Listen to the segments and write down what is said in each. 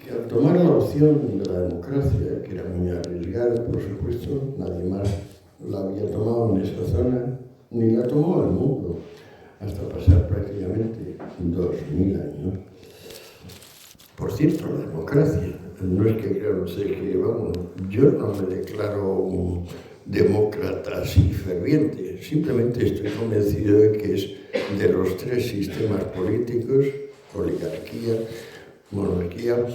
que al tomar la opción de la democracia, que era muy arriesgada, por supuesto, nadie más la había tomado en esa zona, ni la tomó el mundo, hasta pasar prácticamente 2000 años. Por cierto, la democracia, no es que crean ustedes que, vamos, yo no me declaro un demócrata así ferviente, simplemente estoy convencido de que es de los tres sistemas políticos, oligarquía, monarquía,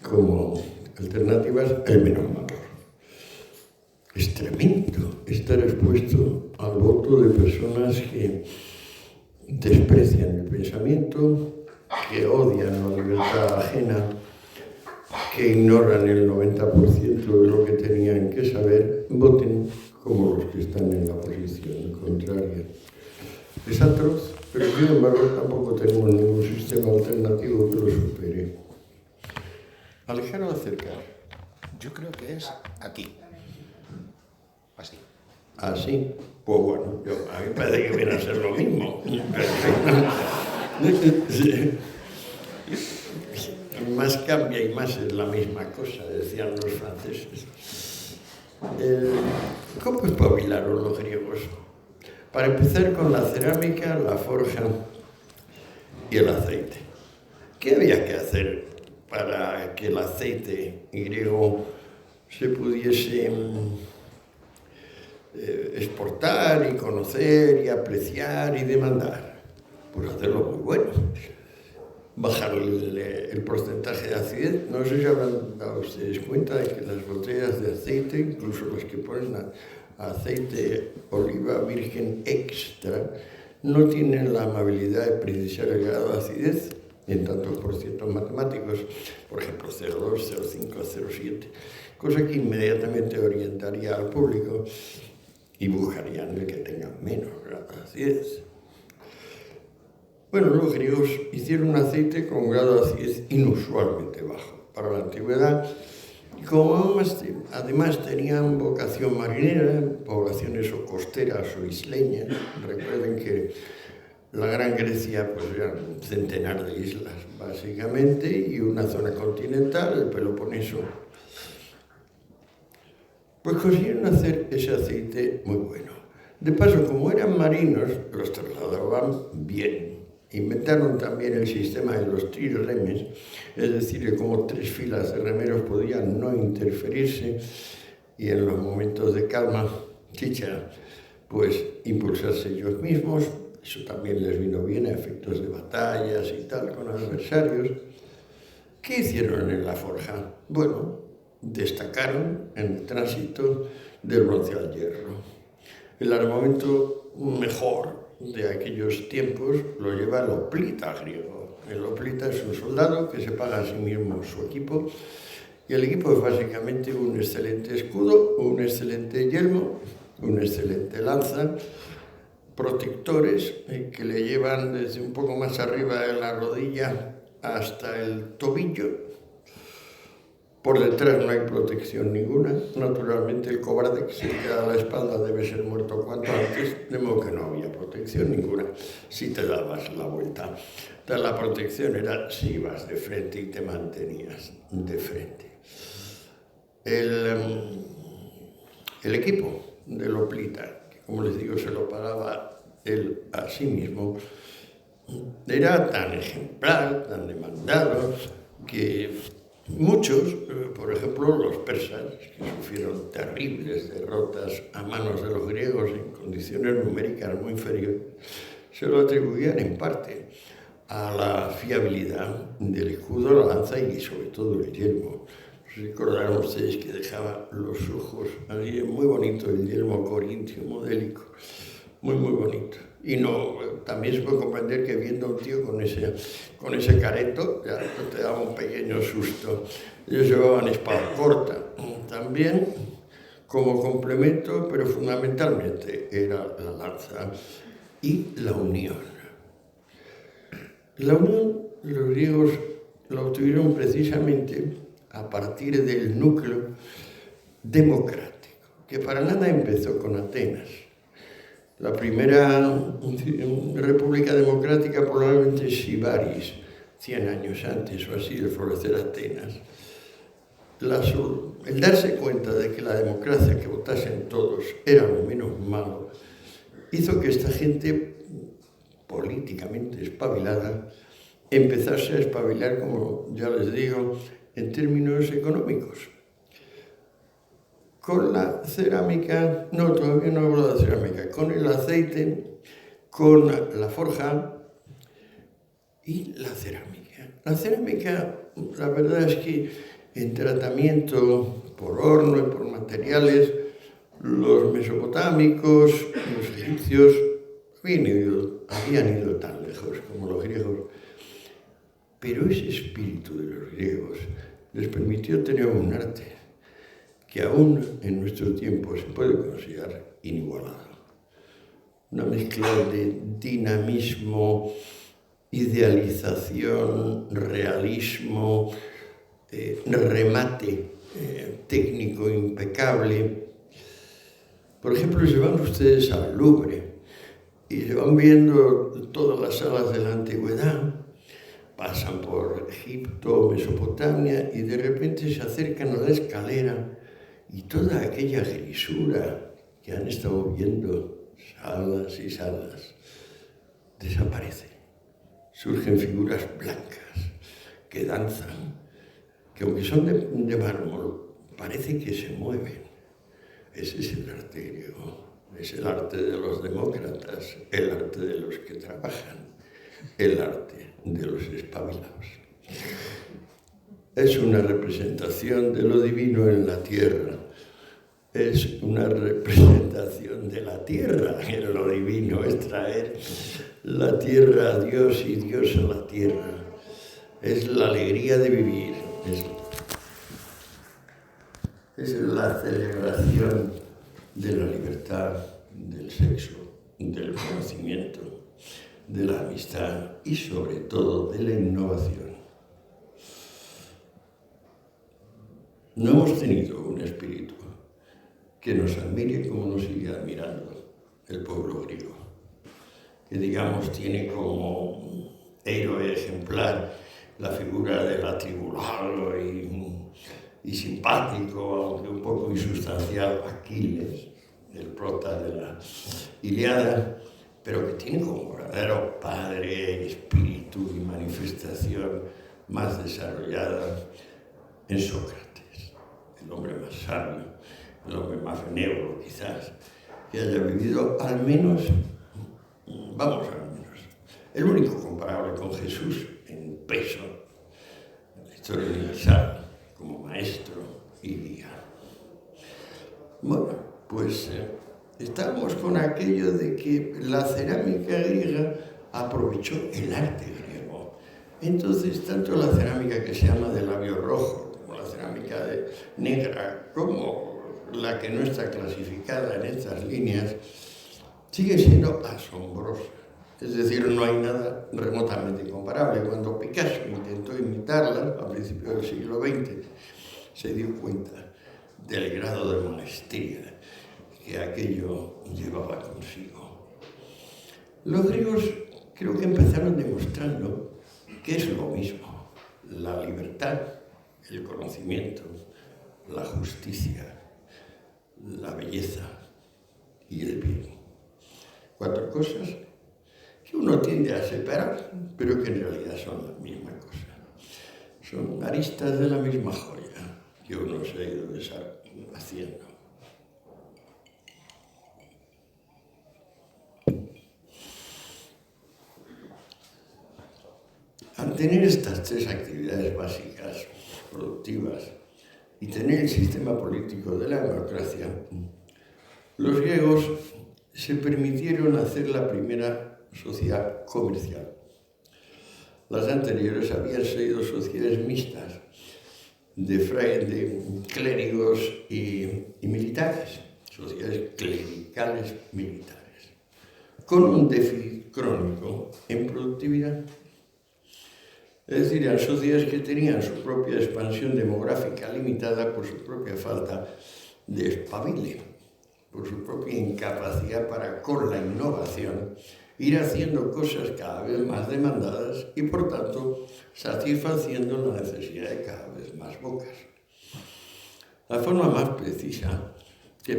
como alternativas, el menos malo. Es tremendo estar expuesto al voto de personas que desprecian el pensamiento, que odian la libertad ajena, que ignoran el 90% de lo que tenían que saber, voten como los que están en la posición contraria. Es atroz, pero sin embargo tampoco tenemos ningún sistema alternativo que lo supere. ¿Alejar o acercar? Yo creo que es aquí. Así. ¿Así? Pues bueno, a mí me parece que viene a ser lo mismo. Más cambia y más es la misma cosa, decían los franceses. ¿Cómo espabilaron los griegos? Para empezar con la cerámica, la forja y el aceite. ¿Qué había que hacer para que el aceite griego se pudiese exportar y conocer y apreciar y demandar? Pues hacerlo muy bueno. Bajar el porcentaje de acidez. No sé si habrán dado ustedes cuenta de que las botellas de aceite, incluso las que ponen aceite oliva virgen extra, no tienen la amabilidad de precisar el grado de acidez en tantos por cientos matemáticos, por ejemplo 0,2, 0,5, 0,7, cosa que inmediatamente orientaría al público y buscarían el que tenga menos grado de acidez. Bueno, los griegos hicieron un aceite con un grado de acidez inusualmente bajo para la antigüedad, y como además tenían vocación marinera, poblaciones o costeras o isleñas. Recuerden que la Gran Grecia pues era un centenar de islas básicamente y una zona continental, el Peloponeso. Pues consiguieron hacer ese aceite muy bueno. De paso, como eran marinos, los trasladaban bien. Inventaron también el sistema de los trirremes, es decir, que como tres filas de remeros podían no interferirse y en los momentos de calma, chicha, pues impulsarse ellos mismos. Eso también les vino bien a efectos de batallas y tal con adversarios. ¿Qué hicieron en la forja? Bueno, destacaron en el tránsito del bronce al hierro. El armamento mejor de aquellos tiempos lo lleva el hoplita griego. El hoplita es un soldado que se paga a sí mismo su equipo, y el equipo es básicamente un excelente escudo, un excelente yelmo, una excelente lanza, protectores que le llevan desde un poco más arriba de la rodilla hasta el tobillo. Por detrás no hay protección ninguna. Naturalmente el cobarde que se queda a la espalda debe ser muerto cuanto antes, de modo que no había protección ninguna si te dabas la vuelta. Entonces la protección era si ibas de frente y te mantenías de frente. El equipo del hoplita, que como les digo se lo pagaba él a sí mismo, era tan ejemplar, tan demandado, que muchos, por ejemplo los persas, que sufrieron terribles derrotas a manos de los griegos en condiciones numéricas muy inferiores, se lo atribuían en parte a la fiabilidad del escudo, la lanza y sobre todo el yelmo. Recordaron ustedes que dejaba los ojos, así muy bonito el yelmo corintio modélico, muy bonito. Y no, también se puede comprender que viendo a un tío con ese careto, ya te daba un pequeño susto. Ellos llevaban espada corta, también como complemento, pero fundamentalmente era la lanza y la unión. La unión, los griegos la obtuvieron precisamente a partir del núcleo democrático, que para nada empezó con Atenas. La primera república democrática probablemente es Sibaris, 100 años antes o así, el florecer Atenas, el darse cuenta de que la democracia, que votasen todos, era lo menos malo, hizo que esta gente políticamente espabilada empezase a espabilar, como ya les digo, en términos económicos. Con la cerámica, no, todavía no hablo de cerámica, con el aceite, con la forja y la cerámica. La cerámica, la verdad es que en tratamiento por horno y por materiales, los mesopotámicos, los egipcios, habían ido tan lejos como los griegos, pero ese espíritu de los griegos les permitió tener un arte que aún en nuestro tiempo se puede considerar inigualado. Una mezcla de dinamismo, idealización, realismo, remate técnico impecable. Por ejemplo, si van ustedes al Louvre y se van viendo todas las salas de la antigüedad, pasan por Egipto, Mesopotamia y de repente se acercan a la escalera y toda aquella grisura que han estado viendo salas y salas desaparece. Surgen figuras blancas que danzan, que aunque son de mármol, parece que se mueven. Ese es el arte griego, es el arte de los demócratas, el arte de los que trabajan, el arte de los espabilados. Es una representación de lo divino en la tierra, es una representación de la tierra en lo divino, es traer la tierra a Dios y Dios a la tierra. Es la alegría de vivir, es la celebración de la libertad, del sexo, del conocimiento, de la amistad y sobre todo de la innovación. No hemos tenido un espíritu que nos admire como nos sigue admirando el pueblo griego, que digamos tiene como héroe ejemplar la figura del atribulado y simpático, aunque un poco insustancial, Aquiles, el prota de la Ilíada, pero que tiene como verdadero padre, espíritu y manifestación más desarrollada en Sócrates, el hombre más sabio, el hombre más benévolo quizás, que haya vivido al menos, el único comparable con Jesús en peso en la historia universal, como maestro y guía. Bueno, pues estamos con aquello de que la cerámica griega aprovechó el arte griego. Entonces, tanto la cerámica que se llama de labio rojo, como la cerámica negra, como la que no está clasificada en estas líneas, sigue siendo asombrosa. Es decir, no hay nada remotamente comparable. Cuando Picasso intentó imitarla a principios del siglo XX, se dio cuenta del grado de maestría que aquello llevaba consigo. Los griegos creo que empezaron demostrando que es lo mismo: la libertad, el conocimiento, la justicia, la belleza y el bien. 4 cosas que uno tiende a separar, pero que en realidad son la misma cosa. Son aristas de la misma joya que uno se ha ido haciendo. Al tener estas 3 actividades básicas, productivas, y tener el sistema político de la democracia, los griegos se permitieron hacer la primera sociedad comercial. Las anteriores habían sido sociedades mixtas de clérigos y militares, sociedades clericales militares, con un déficit crónico en productividad. Es decir, eran sociedades que tenían su propia expansión demográfica limitada por su propia falta de espabile, por su propia incapacidad para, con la innovación, ir haciendo cosas cada vez más demandadas y, por tanto, satisfaciendo la necesidad de cada vez más bocas. La forma más precisa que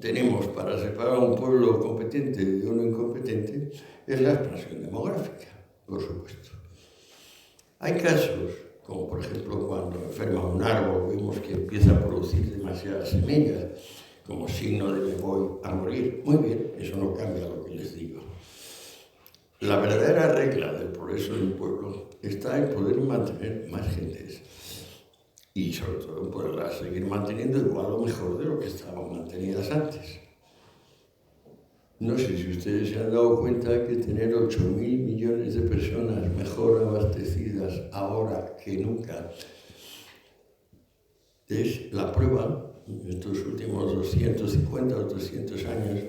tenemos para separar a un pueblo competente de uno incompetente es la expansión demográfica, por supuesto. Hay casos, como por ejemplo cuando enferma un árbol, vemos que empieza a producir demasiadas semillas, como signo de me voy a morir. Muy bien, eso no cambia lo que les digo. La verdadera regla del progreso de un pueblo está en poder mantener más gentes y sobre todo en poderlas seguir manteniendo igual o mejor de lo que estaban mantenidas antes. No sé si ustedes se han dado cuenta que tener 8.000 millones de personas mejor abastecidas ahora que nunca es la prueba, en estos últimos 250 o 300 años,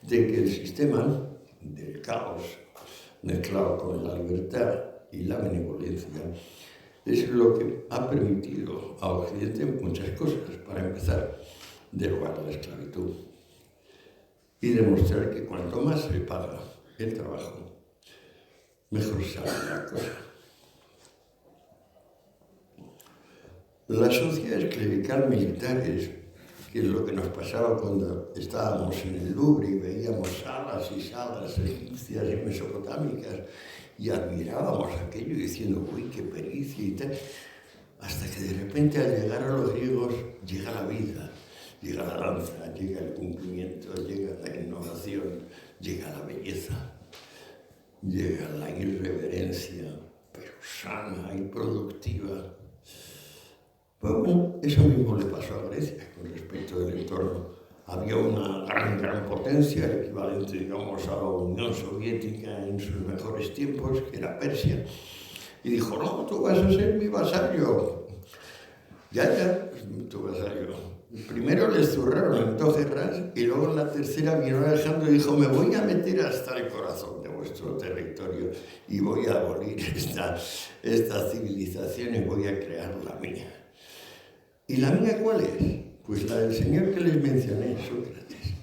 de que el sistema del caos mezclado con la libertad y la benevolencia es lo que ha permitido a Occidente muchas cosas. Para empezar, derogar la esclavitud y demostrar que cuanto más se paga el trabajo, mejor sale la cosa. Las sociedades clericales militares, que es lo que nos pasaba cuando estábamos en el Louvre y veíamos salas y salas egipcias y mesopotámicas y admirábamos aquello diciendo, uy, qué pericia y tal, hasta que de repente al llegar a los griegos llega la vida, llega la danza, llega el cumplimiento, llega la innovación, llega la belleza, llega la irreverencia, pero sana y productiva. Pues bueno, eso mismo le pasó a Grecia con respecto del entorno. Había una gran potencia, el equivalente, digamos, a la Unión Soviética en sus mejores tiempos, que era Persia, y dijo, no, tú vas a ser mi vasallo. Ya, tu vasallo. Primero les zurraron en 2 guerras y luego en la tercera vino Alejandro y dijo, me voy a meter hasta el corazón de vuestro territorio y voy a abolir esta civilización y voy a crear la mía. ¿Y la mía cuál es? Pues la del señor que les mencioné, Sócrates,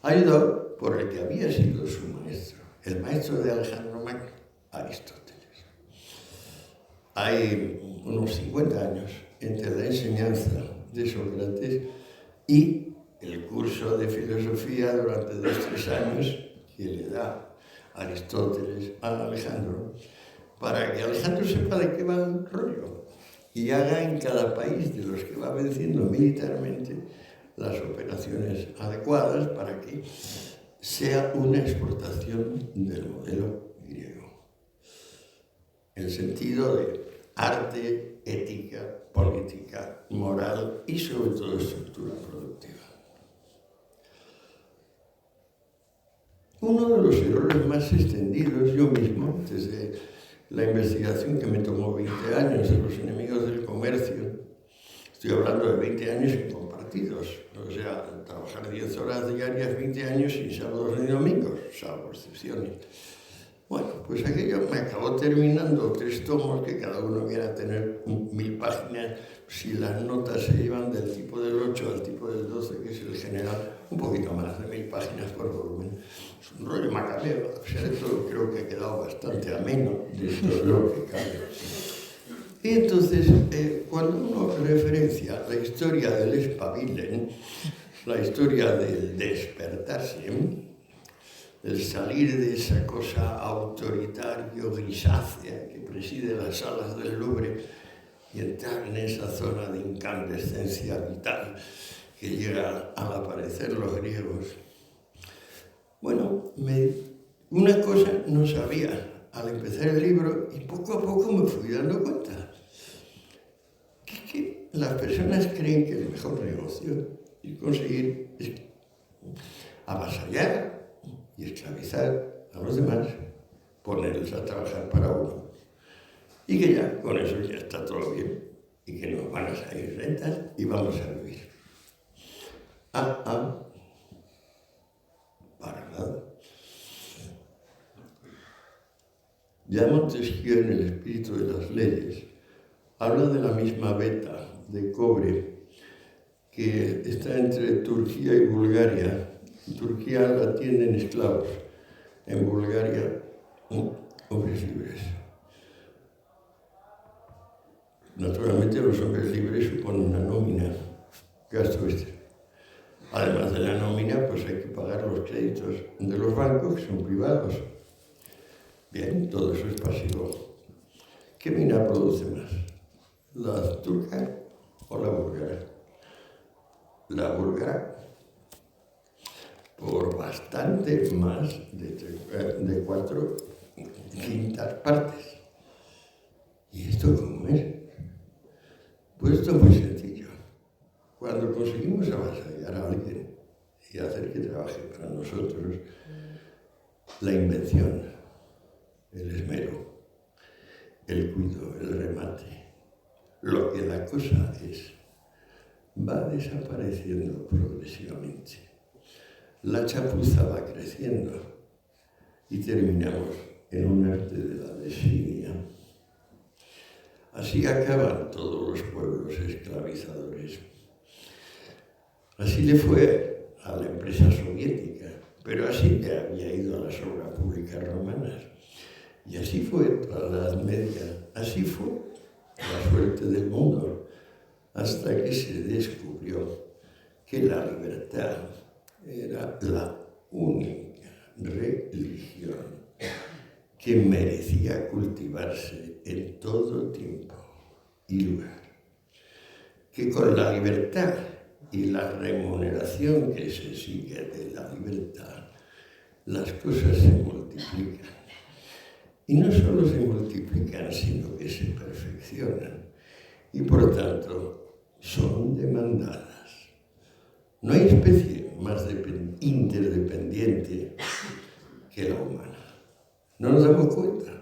ayudado por el que había sido su maestro, el maestro de Alejandro Magno, Aristóteles. Hay unos 50 años entre la enseñanza de Sócrates y el curso de filosofía durante 2-3 años que le da Aristóteles a Alejandro, para que Alejandro sepa de qué va el rollo y haga en cada país de los que va venciendo militarmente las operaciones adecuadas para que sea una exportación del modelo griego. En el sentido de arte, ética, política, moral y sobre todo estructura productiva. Uno de los errores más extendidos, yo mismo, desde la investigación que me tomó 20 años de los enemigos del comercio, estoy hablando de 20 años compartidos, o sea, trabajar 10 horas diarias, 20 años sin sábados ni domingos, salvo excepciones. Bueno, pues aquello me acabó terminando 3 tomos que cada uno viene a tener 1000 páginas, si las notas se iban del tipo del 8 al tipo del 12, que es el general, un poquito más de 1000 páginas por volumen. Es un rollo macabeo, a pesar de todo creo que ha quedado bastante ameno de todo lo que cabe. Y entonces, cuando uno referencia la historia del espabilen, la historia del despertarse, el salir de esa cosa autoritario grisácea que preside las salas del Louvre y entrar en esa zona de incandescencia vital que llega al aparecer los griegos. Bueno, una cosa no sabía al empezar el libro y poco a poco me fui dando cuenta que las personas creen que el mejor negocio es conseguir avasallar y esclavizar a los demás, ponerlos a trabajar para uno. Y que ya, con eso ya está todo bien. Y que nos van a salir rentas y vamos a vivir. Para nada. Ya Montesquieu, en el espíritu de las leyes, habla de la misma veta de cobre que está entre Turquía y Bulgaria. En Turquía la tienden esclavos, en Bulgaria, hombres libres. Naturalmente los hombres libres suponen una nómina, gasto extra. Además de la nómina, pues hay que pagar los créditos de los bancos, que son privados. Bien, todo eso es pasivo. ¿Qué mina produce más? ¿La turca o la búlgara? La búlgara, por bastante más de 4/5 partes. ¿Y esto cómo es? Pues esto es muy sencillo. Cuando conseguimos avasallar a alguien y hacer que trabaje para nosotros, la invención, el esmero, el cuidado, el remate, lo que la cosa es, va desapareciendo progresivamente. La chapuza va creciendo y terminamos en un arte de la desidia. Así acaban todos los pueblos esclavizadores. Así le fue a la empresa soviética, pero así le había ido a las obras públicas romanas. Y así fue toda la Edad Media, así fue la suerte del mundo, hasta que se descubrió que la libertad era la única religión que merecía cultivarse en todo tiempo y lugar. Que con la libertad y la remuneración que se sigue de la libertad, las cosas se multiplican. Y no solo se multiplican, sino que se perfeccionan. Y por tanto, son demandadas. No hay especie más interdependiente que la humana. No nos damos cuenta.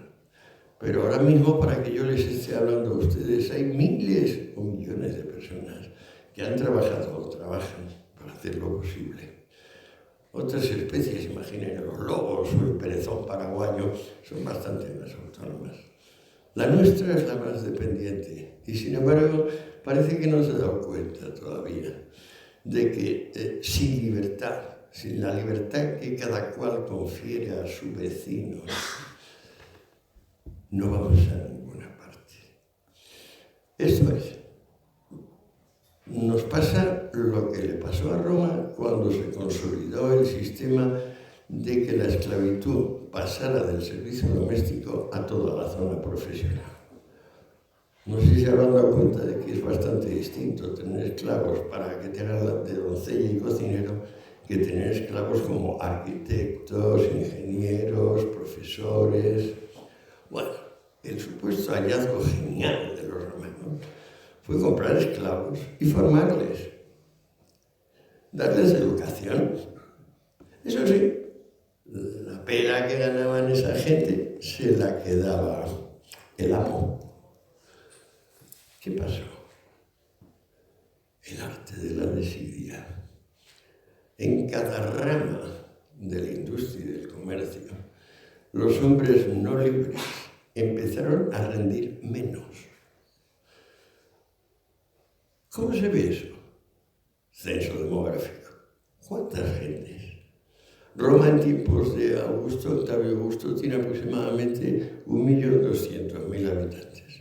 Pero ahora mismo, para que yo les esté hablando a ustedes, hay miles o millones de personas que han trabajado o trabajan para hacer lo posible. Otras especies, imaginen los lobos o el perezón paraguayo, son bastante más autónomas. La nuestra es la más dependiente y, sin embargo, parece que no se ha dado cuenta todavía de que sin libertad, sin la libertad que cada cual confiere a su vecino, no vamos a ninguna parte. Esto es, nos pasa lo que le pasó a Roma cuando se consolidó el sistema de que la esclavitud pasara del servicio doméstico a toda la zona profesional. No sé si se habrán dado cuenta de que es bastante distinto tener esclavos para que te hagan de doncella y cocinero que tener esclavos como arquitectos, ingenieros, profesores. Bueno, el supuesto hallazgo genial de los romanos fue comprar esclavos y formarles, darles educación. Eso sí, la pena que ganaban esa gente se la quedaba el amo. ¿Qué pasó? El arte de la desidia. En cada rama de la industria y del comercio, los hombres no libres empezaron a rendir menos. ¿Cómo se ve eso? Censo demográfico. ¿Cuántas gentes? Roma en tiempos de Octavio Augusto, tiene aproximadamente 1.200.000 habitantes.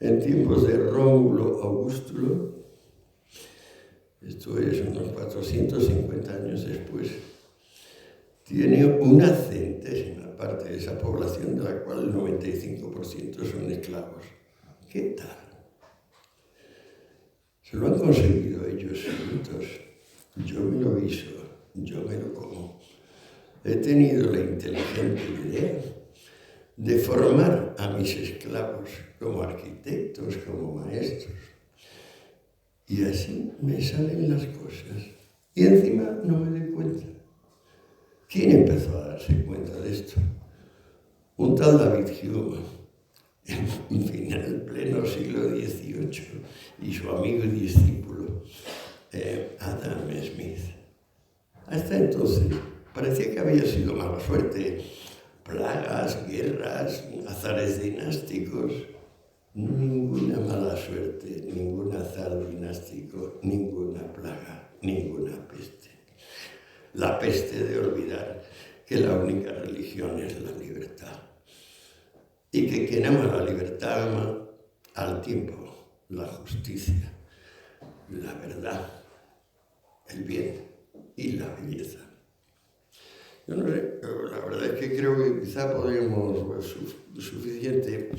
En tiempos de Rómulo Augustulo, esto es unos 450 años después, tiene una centésima parte de esa población, de la cual el 95% son esclavos. ¿Qué tal? Se lo han conseguido ellos solitos. Yo me lo guiso, yo me lo como. He tenido la inteligente idea de formar a mis esclavos como arquitectos, como maestros. Y así me salen las cosas. Y encima no me doy cuenta. ¿Quién empezó a darse cuenta de esto? Un tal David Hume, en pleno siglo XVIII, y su amigo y discípulo, Adam Smith. Hasta entonces parecía que había sido mala suerte, plagas, guerras, azares dinásticos. Ninguna mala suerte, ningún azar dinástico, ninguna plaga, ninguna peste. La peste de olvidar que la única religión es la libertad y que quien ama la libertad ama al tiempo la justicia, la verdad, el bien y la belleza. Yo no sé, la verdad es que creo que quizá podríamos suficiente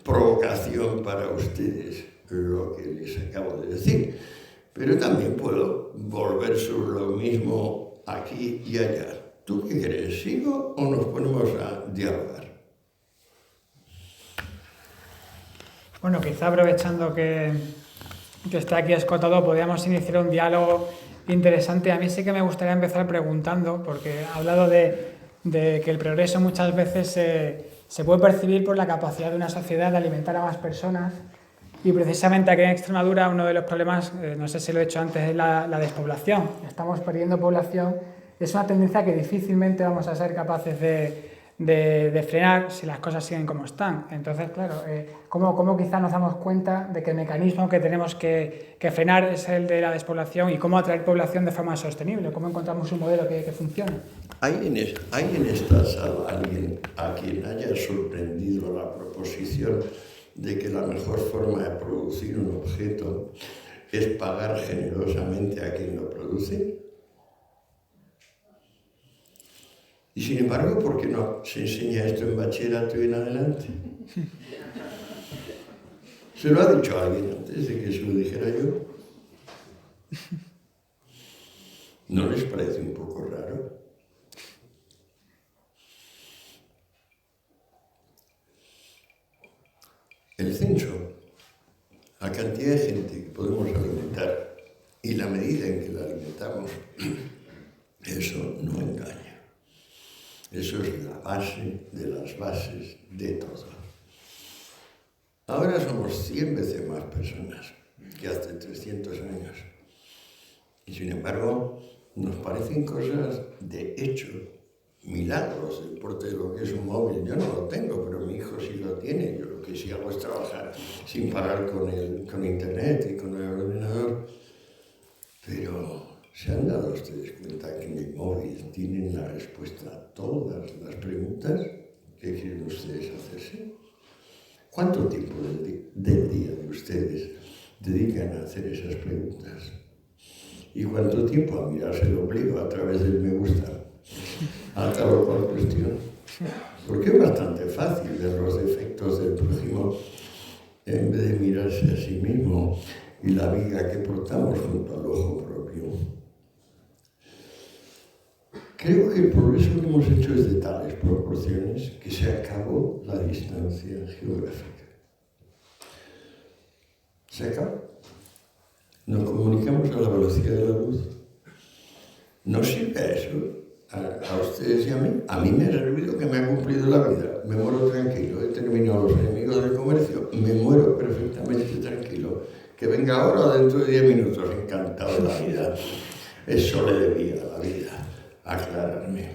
provocación para ustedes lo que les acabo de decir, pero también puedo volver sobre lo mismo aquí y allá. ¿Tú qué crees? ¿Sigo o nos ponemos a dialogar? Bueno, quizá aprovechando que está aquí escotado, podríamos iniciar un diálogo interesante. A mí sí que me gustaría empezar preguntando, porque ha hablado de que el progreso muchas veces se puede percibir por la capacidad de una sociedad de alimentar a más personas. Y precisamente aquí en Extremadura uno de los problemas, no sé si lo he hecho antes, es la despoblación. Estamos perdiendo población. Es una tendencia que difícilmente vamos a ser capaces de frenar si las cosas siguen como están. Entonces, claro, ¿cómo quizá nos damos cuenta de que el mecanismo que tenemos que frenar es el de la despoblación y cómo atraer población de forma sostenible? ¿Cómo encontramos un modelo que funcione? ¿Hay en esta sala alguien a quien haya sorprendido la proposición de que la mejor forma de producir un objeto es pagar generosamente a quien lo produce? Y sin embargo, ¿por qué no se enseña esto en bachillerato y en adelante? ¿Se lo ha dicho alguien antes de que se lo dijera yo? ¿No les parece un poco raro? El censo, la cantidad de gente que podemos alimentar y la medida en que la alimentamos, eso no engaña. Eso es la base de las bases de todo. Ahora somos 100 veces más personas que hace 300 años. Y sin embargo, nos parecen cosas de hecho, milagros del porte de lo que es un móvil. Yo no lo tengo, pero mi hijo sí lo tiene. Yo lo que sí hago es trabajar sin parar con internet y con el ordenador. Pero ¿se han dado ustedes cuenta que en el móvil tienen la respuesta a todas las preguntas que quieren ustedes hacerse? ¿Cuánto tiempo del día de ustedes dedican a hacer esas preguntas? ¿Y cuánto tiempo a mirarse el ombligo a través del me gusta a tal o cual cuestión? Porque es bastante fácil ver los defectos del prójimo en vez de mirarse a sí mismo y la viga que portamos junto al ojo propio. Creo que el progreso que hemos hecho es de tales proporciones que se acabó la distancia geográfica. Se acabó. Nos comunicamos a la velocidad de la luz. ¿No sirve eso a ustedes y a mí? A mí me ha servido que me ha cumplido la vida. Me muero tranquilo. He terminado los enemigos del comercio. Me muero perfectamente tranquilo. Que venga ahora o dentro de 10 minutos. Encantado de la vida. Eso le debía a la vida. Aclararme.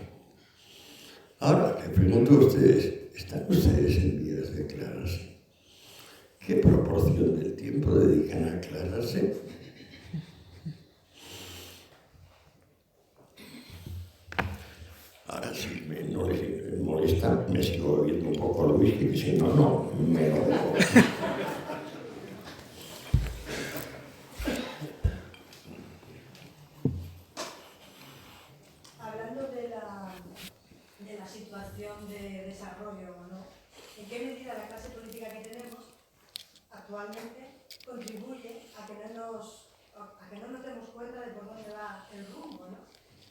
Ahora, les pregunto a ustedes, ¿están ustedes en vías de aclararse? ¿Qué proporción del tiempo dedican a aclararse? Ahora, si no les molesta, me sigo bebiendo un poco el whisky, que si no, no me lo bebo. Hablando de la situación de desarrollo, ¿no? ¿En qué medida la clase política que tenemos actualmente contribuye a que no nos demos cuenta de por dónde va el rumbo, ¿no?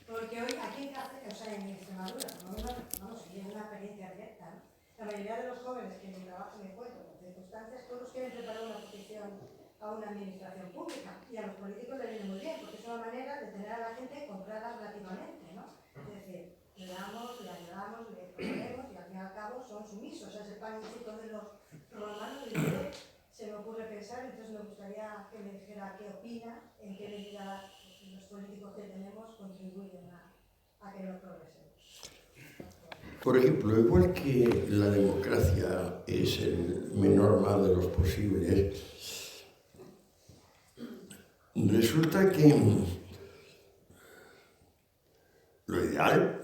Porque hoy aquí en Extremadura, vamos, y es una experiencia directa, ¿no? La mayoría de los jóvenes que en mi trabajo me encuentro con circunstancias, todos quieren preparar una posición a una administración pública, y a los políticos les viene muy bien, porque es una manera de tener a la gente comprada relativamente, ¿no? Es decir, le damos, le ayudamos, le proponemos, y al fin y al cabo son sumisos. Es el pan y fruto de los romanos, y se me ocurre pensar. Entonces me gustaría que me dijera qué opina, en qué medida los políticos que tenemos contribuyen a que no progresemos. Por ejemplo, igual que la democracia es el menor mal de los posibles, resulta que lo ideal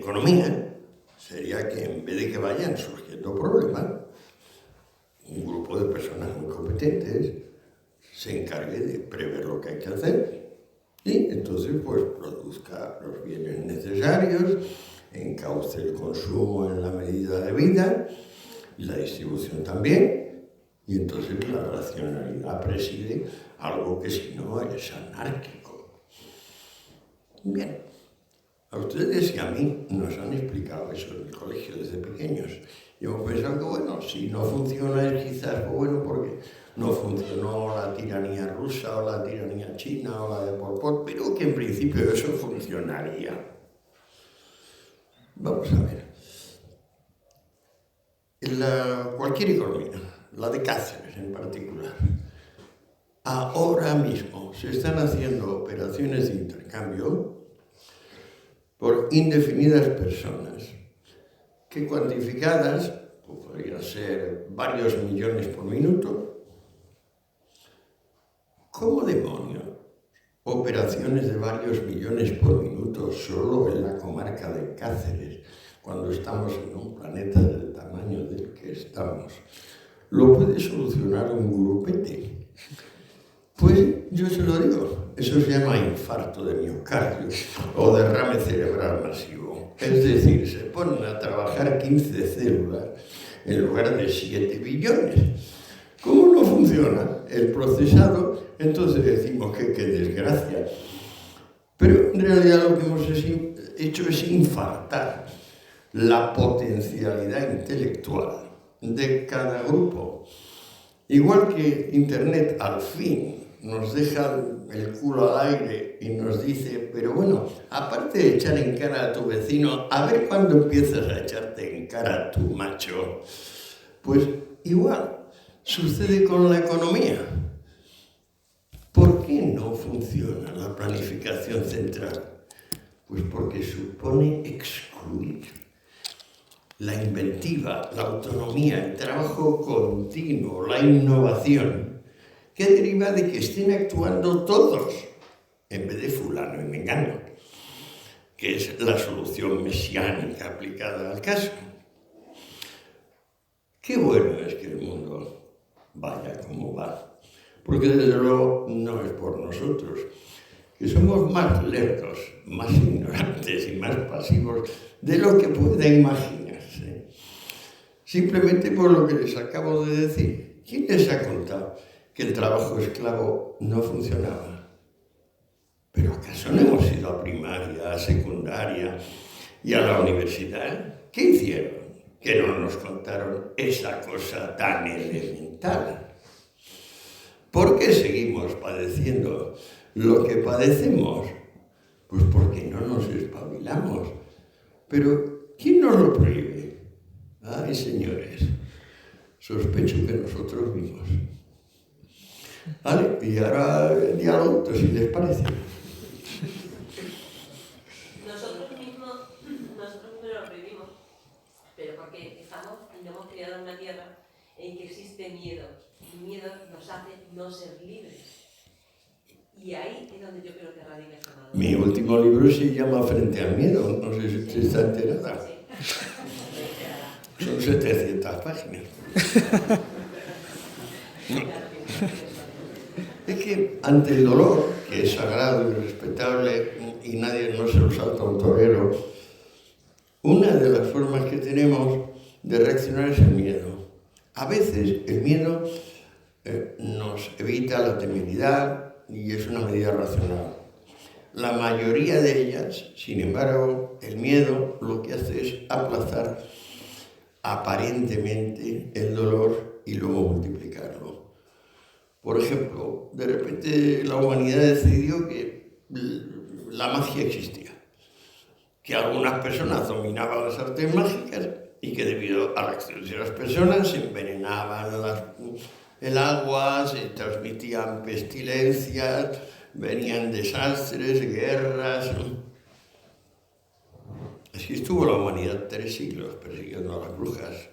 economía sería que en vez de que vayan surgiendo problemas, un grupo de personas muy competentes se encargue de prever lo que hay que hacer y entonces pues produzca los bienes necesarios, encauce el consumo en la medida debida y la distribución también, y entonces la racionalidad preside algo que si no es anárquico. Bien, a ustedes y a mí nos han explicado eso en el colegio desde pequeños. Y hemos pensado que, bueno, si no funciona es quizás, pues bueno, porque no funcionó la tiranía rusa o la tiranía china o la de Pol Pot, pero que en principio eso funcionaría. Vamos a ver. Cualquier economía, la de Cáceres en particular, ahora mismo se están haciendo operaciones de intercambio por indefinidas personas que cuantificadas podrían ser varios millones por minuto. ¿Cómo demonios operaciones de varios millones por minuto solo en la comarca de Cáceres, cuando estamos en un planeta del tamaño del que estamos, lo puede solucionar un grupete? Pues yo se lo digo, eso se llama infarto de miocardio o derrame cerebral masivo. Es decir, se ponen a trabajar 15 células en lugar de 7 billones. ¿Cómo no funciona el procesado? Entonces decimos que qué desgracia. Pero en realidad lo que hemos hecho es infartar la potencialidad intelectual de cada grupo. Igual que Internet al fin nos deja el culo al aire y nos dice, pero bueno, aparte de echar en cara a tu vecino, a ver cuándo empiezas a echarte en cara a tu macho. Pues igual sucede con la economía. ¿Por qué no funciona la planificación central? Pues porque supone excluir la inventiva, la autonomía, el trabajo continuo, la innovación, que deriva de que estén actuando todos, en vez de fulano y mengano, que es la solución mesiánica aplicada al caso. Qué bueno es que el mundo vaya como va, porque desde luego no es por nosotros, que somos más lerdos, más ignorantes y más pasivos de lo que pueda imaginarse. Simplemente por lo que les acabo de decir. ¿Quién les ha contado que el trabajo esclavo no funcionaba? ¿Pero acaso no hemos ido a primaria, a secundaria y a la universidad? ¿Qué hicieron? Que no nos contaron esa cosa tan elemental. ¿Por qué seguimos padeciendo lo que padecemos? Pues porque no nos espabilamos. Pero ¿quién nos lo prohíbe? Ay, señores, sospecho que nosotros mismos. Vale, y ahora diálogo, si les parece. Nosotros mismos lo prohibimos, pero porque nos hemos criado en una tierra en que existe miedo. Y miedo nos hace no ser libres. Y ahí es donde yo creo que radica esta madurez. Mi último libro se llama Frente al miedo, no sé si usted está enterada. Sí. Son 700 páginas. Es que ante el dolor, que es sagrado y respetable y nadie no se lo salta a un torero, una de las formas que tenemos de reaccionar es el miedo. A veces el miedo nos evita la temeridad y es una medida racional. La mayoría de ellas, sin embargo, el miedo lo que hace es aplazar aparentemente el dolor y luego multiplicarlo. Por ejemplo, de repente la humanidad decidió que la magia existía, que algunas personas dominaban las artes mágicas y que debido a la acción de las personas se envenenaban el agua, se transmitían pestilencias, venían desastres, guerras. Así estuvo la humanidad 3 siglos persiguiendo a las brujas.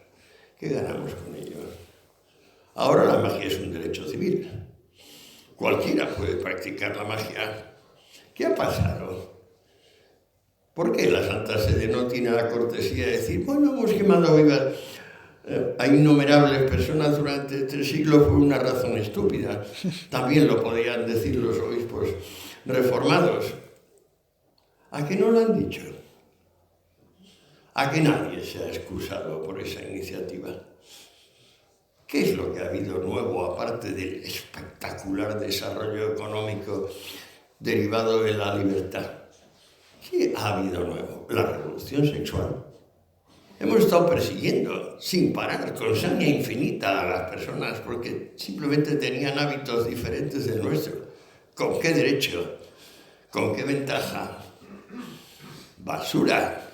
¿Qué ganamos con ello? Ahora la magia es un derecho civil. Cualquiera puede practicar la magia. ¿Qué ha pasado? ¿Por qué la Santa Sede no tiene la cortesía de decir, bueno, hemos quemado vivas a innumerables personas durante 3 siglos por una razón estúpida? También lo podían decir los obispos reformados. ¿A qué no lo han dicho? ¿A que nadie se ha excusado por esa iniciativa? ¿Qué es lo que ha habido nuevo, aparte del espectacular desarrollo económico derivado de la libertad? ¿Qué ha habido nuevo? La revolución sexual. Hemos estado persiguiendo sin parar, con saña infinita, a las personas porque simplemente tenían hábitos diferentes del nuestro. ¿Con qué derecho? ¿Con qué ventaja? Basura.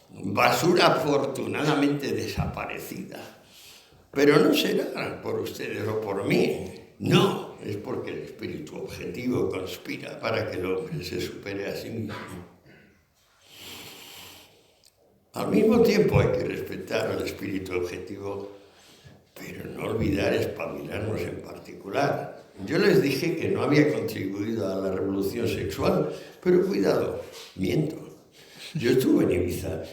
Basura afortunadamente desaparecida. Pero no será por ustedes o por mí. No, es porque el espíritu objetivo conspira para que el hombre se supere a sí mismo. Al mismo tiempo hay que respetar al espíritu objetivo, pero no olvidar espabilarnos en particular. Yo les dije que no había contribuido a la revolución sexual, pero cuidado, miento. Yo estuve en Ibiza.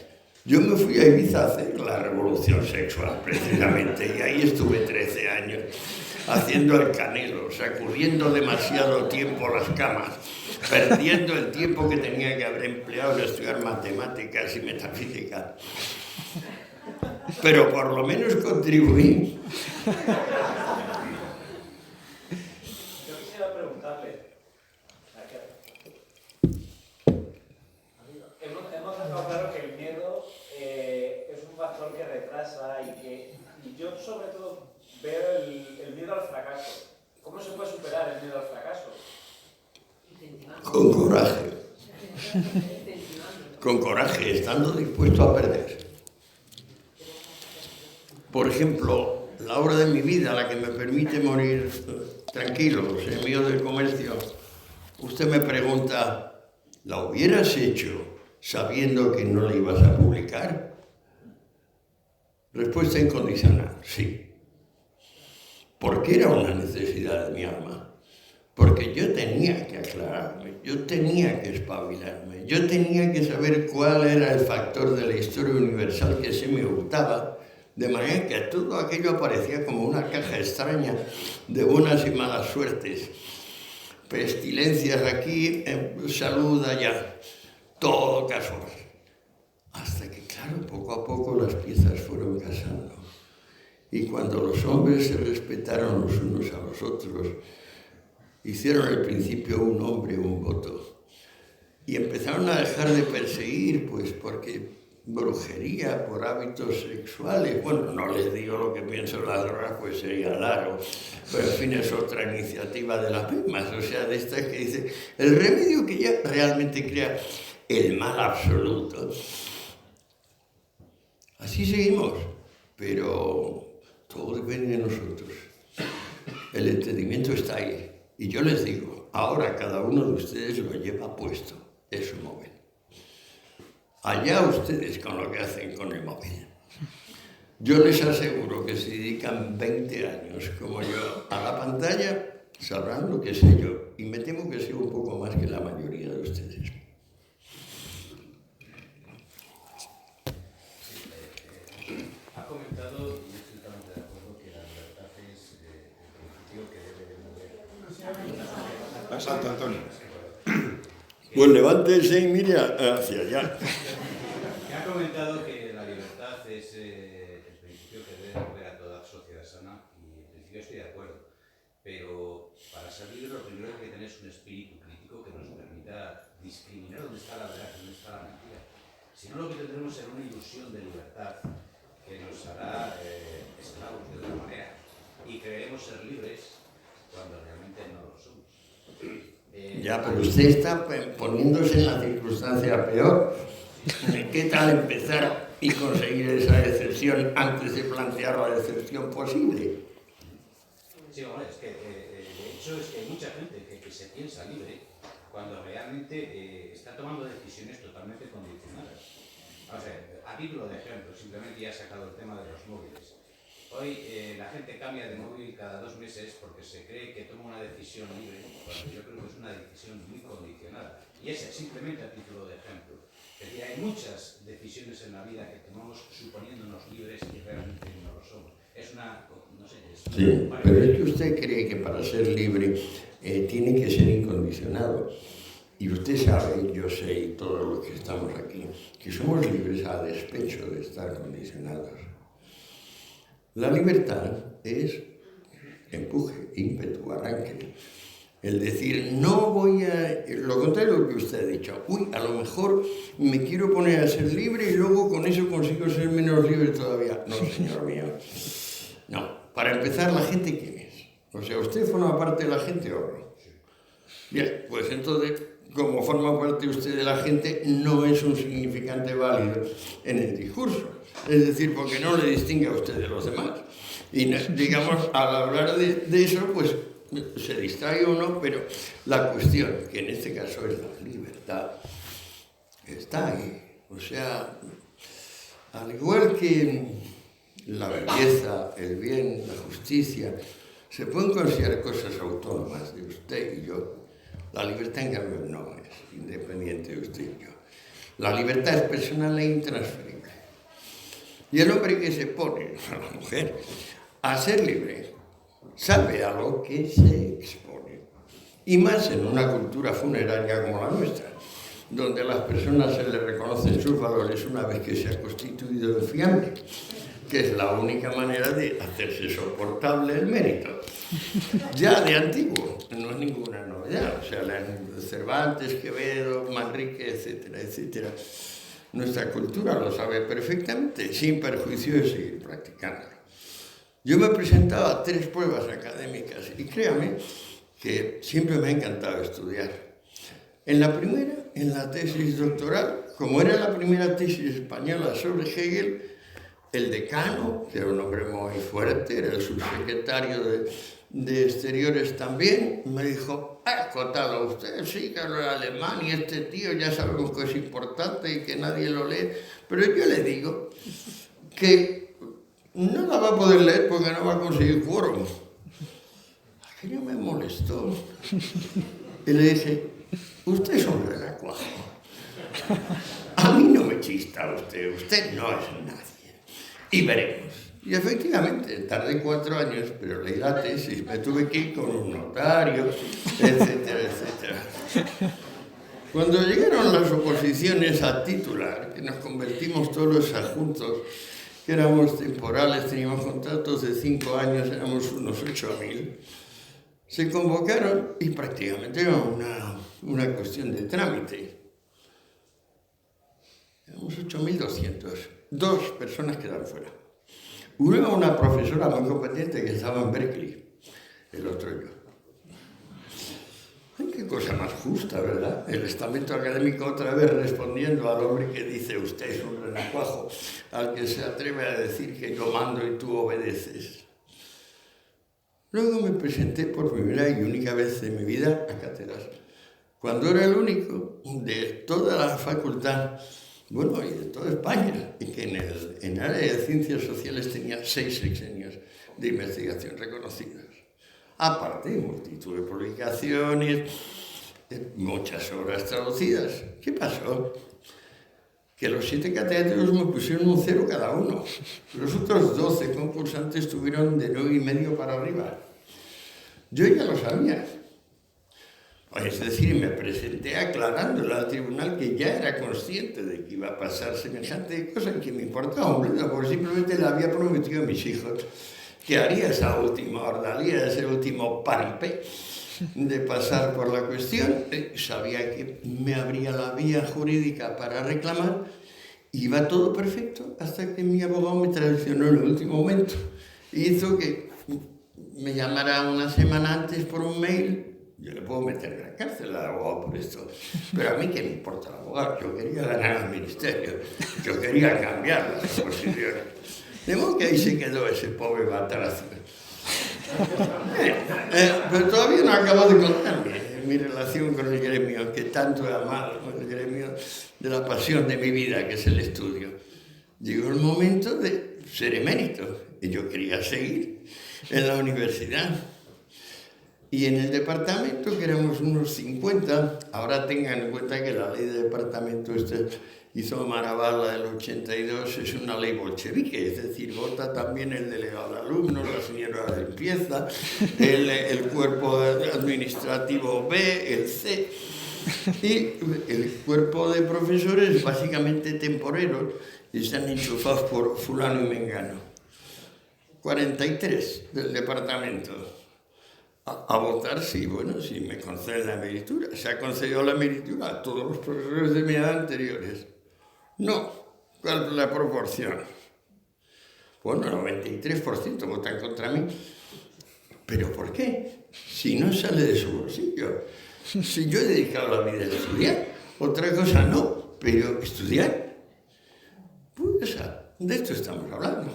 Yo me fui a Ibiza a hacer la revolución sexual, precisamente, y ahí estuve 13 años, haciendo el canelo, sacudiendo demasiado tiempo las camas, perdiendo el tiempo que tenía que haber empleado en estudiar matemáticas y metafísica. Pero por lo menos contribuí. Yo quisiera preguntarle, hemos dejado claro que el miedo es un factor que retrasa y yo sobre todo veo el miedo al fracaso. ¿Cómo se puede superar el miedo al fracaso? Con coraje. Con coraje, estando dispuesto a perder. Por ejemplo, la obra de mi vida, la que me permite morir tranquilo, en medio del comercio, usted me pregunta, ¿la hubieras hecho sabiendo que no la ibas a publicar? Respuesta incondicional, sí. Porque era una necesidad de mi alma. Porque yo tenía que aclararme, yo tenía que espabilarme, yo tenía que saber cuál era el factor de la historia universal que se me ocultaba, de manera que todo aquello aparecía como una caja extraña de buenas y malas suertes. Pestilencias aquí, salud allá, todo casual. Hasta que, claro, poco a poco las piezas fueron casando. Y cuando los hombres se respetaron los unos a los otros, hicieron al principio un hombre, un voto. Y empezaron a dejar de perseguir, pues porque brujería, por hábitos sexuales. Bueno, no les digo lo que pienso de las drogas, pues sería largo. Pero en fin, es otra iniciativa de las mismas. O sea, de estas que dice, el remedio que ya realmente crea el mal absoluto. Así seguimos, pero todo depende de nosotros. El entendimiento está ahí. Y yo les digo, ahora cada uno de ustedes lo lleva puesto, es su móvil. Allá ustedes con lo que hacen con el móvil. Yo les aseguro que si dedican 20 años como yo a la pantalla, sabrán lo que sé yo. Y me temo que sé un poco más que la mayoría de ustedes. Ha comentado, y estoy totalmente de acuerdo, que la libertad es el principio que debe de mover a Santo Antonio. Pues levántese y mire hacia allá. Ha comentado que la libertad es el principio que debe mover a toda sociedad sana, y en principio estoy de acuerdo. Pero para ser libre lo primero que hay que tener es un espíritu crítico que nos permita discriminar dónde está la verdad y dónde está la mentira. Si no, lo que tendremos será una ilusión de libertad que nos hará esclavos de otra manera, y creeremos ser libres cuando realmente no lo somos. Ya, pero usted está poniéndose en la circunstancia peor. ¿Qué tal empezar y conseguir esa excepción antes de plantear la excepción posible? Sí, bueno, es que de hecho es que hay mucha gente que se piensa libre cuando realmente está tomando decisiones totalmente condicionadas. O sea, a título de ejemplo, simplemente ya he sacado el tema de los móviles. Hoy la gente cambia de móvil cada 2 meses porque se cree que toma una decisión libre, cuando yo creo que es una decisión muy condicionada. Y ese simplemente a título de ejemplo. Es decir, hay muchas decisiones en la vida que tomamos suponiéndonos libres y realmente no lo somos. Es una, no sé, es Sí, pero es que usted cree que para ser libre tiene que ser incondicionado. Y usted sabe, yo sé, y todos los que estamos aquí, que somos libres a despecho de estar condicionados. La libertad es empuje, ímpetu, arranque. El decir, no voy a... Lo contrario de lo que usted ha dicho. Uy, a lo mejor me quiero poner a ser libre y luego con eso consigo ser menos libre todavía. No, señor mío. No. Para empezar, ¿la gente quién es? O sea, ¿usted forma parte de la gente o no? Bien, pues entonces, como forma parte usted de la gente, no es un significante válido en el discurso. Es decir, porque no le distingue a usted de los demás. Y digamos, al hablar de eso, pues se distrae uno, pero la cuestión, que en este caso es la libertad, está ahí. O sea, al igual que la belleza, el bien, la justicia, se pueden considerar cosas autónomas de usted y yo. La libertad, en cambio, no es independiente de usted y yo. La libertad es personal e intransferible. Y el hombre que se pone, a la mujer, a ser libre, sabe a lo que se expone. Y más en una cultura funeraria como la nuestra, donde a las personas se les reconocen sus valores una vez que se ha constituido en fiambre, que es la única manera de hacerse soportable el mérito. Ya de antiguo, no es ninguna novedad. O sea, Cervantes, Quevedo, Manrique, etcétera, etcétera. Nuestra cultura lo sabe perfectamente, sin perjuicio de seguir practicándolo. Yo me presentaba a 3 pruebas académicas y créame que siempre me ha encantado estudiar. En la primera, en la tesis doctoral, como era la primera tesis española sobre Hegel, el decano, que era un hombre muy fuerte, era el subsecretario de Exteriores también, me dijo, acotado, usted sí que habla alemán y este tío ya sabemos que es importante y que nadie lo lee, pero yo le digo que no la va a poder leer porque no va a conseguir quórum. Aquello me molestó. Y le dije, usted es un renacuajo. A mí no me chista usted no es nadie. Y veremos. Y efectivamente, tardé 4 años, pero leí la tesis, me tuve que ir con un notario, etcétera, etcétera. Cuando llegaron las oposiciones a titular, que nos convertimos todos los adjuntos, que éramos temporales, teníamos contratos de 5 años, éramos unos 8.000, se convocaron y prácticamente era una cuestión de trámite. Éramos 8.200. 2 personas quedaron fuera. Uno era una profesora muy competente que estaba en Berkeley, el otro yo. Ay, qué cosa más justa, ¿verdad? El estamento académico otra vez respondiendo al hombre que dice usted es un renacuajo, al que se atreve a decir que yo mando y tú obedeces. Luego me presenté por primera y única vez en mi vida a cátedras, cuando era el único de toda la facultad, bueno, y de toda España, y que en el área de ciencias sociales tenía 6 sexenios de investigación reconocidos. Aparte, multitud de publicaciones, muchas obras traducidas. ¿Qué pasó? Que los 7 catedráticos me pusieron un 0 cada uno. Los otros 12 concursantes tuvieron de 9,5 para arriba. Yo ya lo sabía. Es decir, me presenté aclarándole al tribunal que ya era consciente de que iba a pasar semejante cosa, que me importaba un bledo, porque simplemente le había prometido a mis hijos que haría esa última ordalía, ese último paripé de pasar por la cuestión. Sabía que me abría la vía jurídica para reclamar. Iba todo perfecto hasta que mi abogado me traicionó en el último momento. Hizo que me llamara una semana antes por un mail. Yo le puedo meter en la cárcel al abogado por esto, pero a mí qué me importa el abogado. Yo quería ganar al ministerio, yo quería cambiar las posiciones. De modo que ahí se quedó ese pobre batracio. Pero todavía no acabo de contarme mi relación con el gremio, que tanto he amado, con el gremio de la pasión de mi vida, que es el estudio. Llegó el momento de ser emérito. y yo quería seguir en la universidad. Y en el departamento, que éramos unos 50, ahora tengan en cuenta que la ley de departamento hizo Maravala del 82, es una ley bolchevique, es decir, vota también el delegado de alumnos, la señora de limpieza, el cuerpo administrativo B, el C, y el cuerpo de profesores básicamente temporeros, y están enchufados por fulano y mengano. 43 del departamento. A votar, sí, bueno, sí me conceden la meritura. Se ha concedido la meritura a todos los profesores de mi edad anteriores. No, ¿cuál es la proporción? Bueno, el 93% votan contra mí. ¿Pero por qué? Si no sale de su bolsillo. Si yo he dedicado la vida a estudiar, otra cosa no, pero estudiar, pues de esto estamos hablando.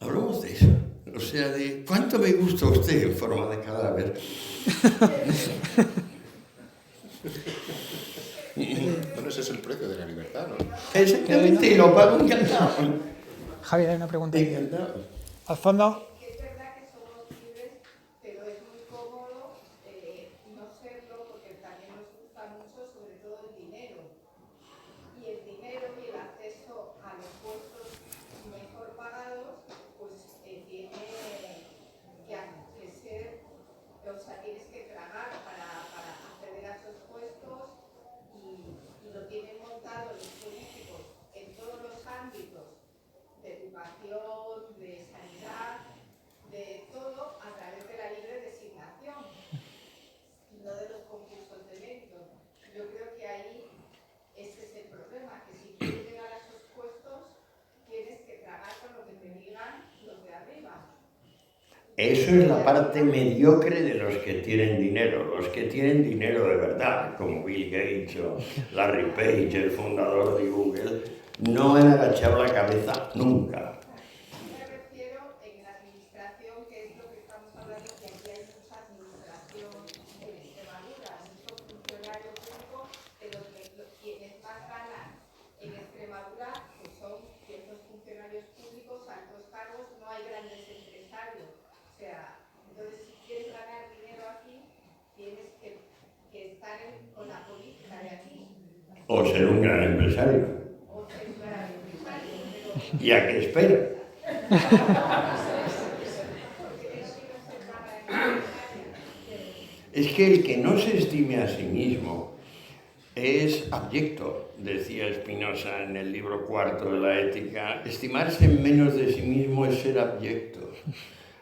Hablamos de eso. O sea, de cuánto me gusta usted en forma de cadáver. Bueno, ese es el precio de la libertad, ¿no? Exactamente, y lo pago encantado. Javier, hay una pregunta. Encantado. Al fondo. Es verdad que somos libres, pero es muy cómodo no serlo porque también nos gusta mucho, sobre todo el dinero. Y el dinero y el acceso a los puestos mejor pagados, pues tiene que ser, o sea, tienes que tragar para acceder a esos puestos y lo tienen montado los políticos en todos los ámbitos de educación, de sanidad, de todo a través de la libre designación, no de los concursos de mérito. Yo creo que ahí ese es el problema, que si quieres llegar a esos puestos tienes que tragar con lo que te digan los de arriba. Eso es la parte mediocre de los que tienen dinero. Los que tienen dinero de verdad, como Bill Gates o Larry Page, el fundador de Google, no han agachado la cabeza nunca. Me refiero en la administración, que es lo que estamos hablando, que aquí hay mucha administración en Extremadura, mucho funcionario público, pero quienes más ganan en Extremadura pues son ciertos funcionarios públicos, altos cargos, no hay grandes empresarios. O sea, entonces si quieres ganar dinero aquí, tienes que estar con la política de aquí. O ser un gran empresario. O ser un gran empresario, pero... ¿Y a qué espera? Es que el que no se estime a sí mismo es abyecto, decía Spinoza en el libro cuarto de la Ética. Estimarse en menos de sí mismo es ser abyecto.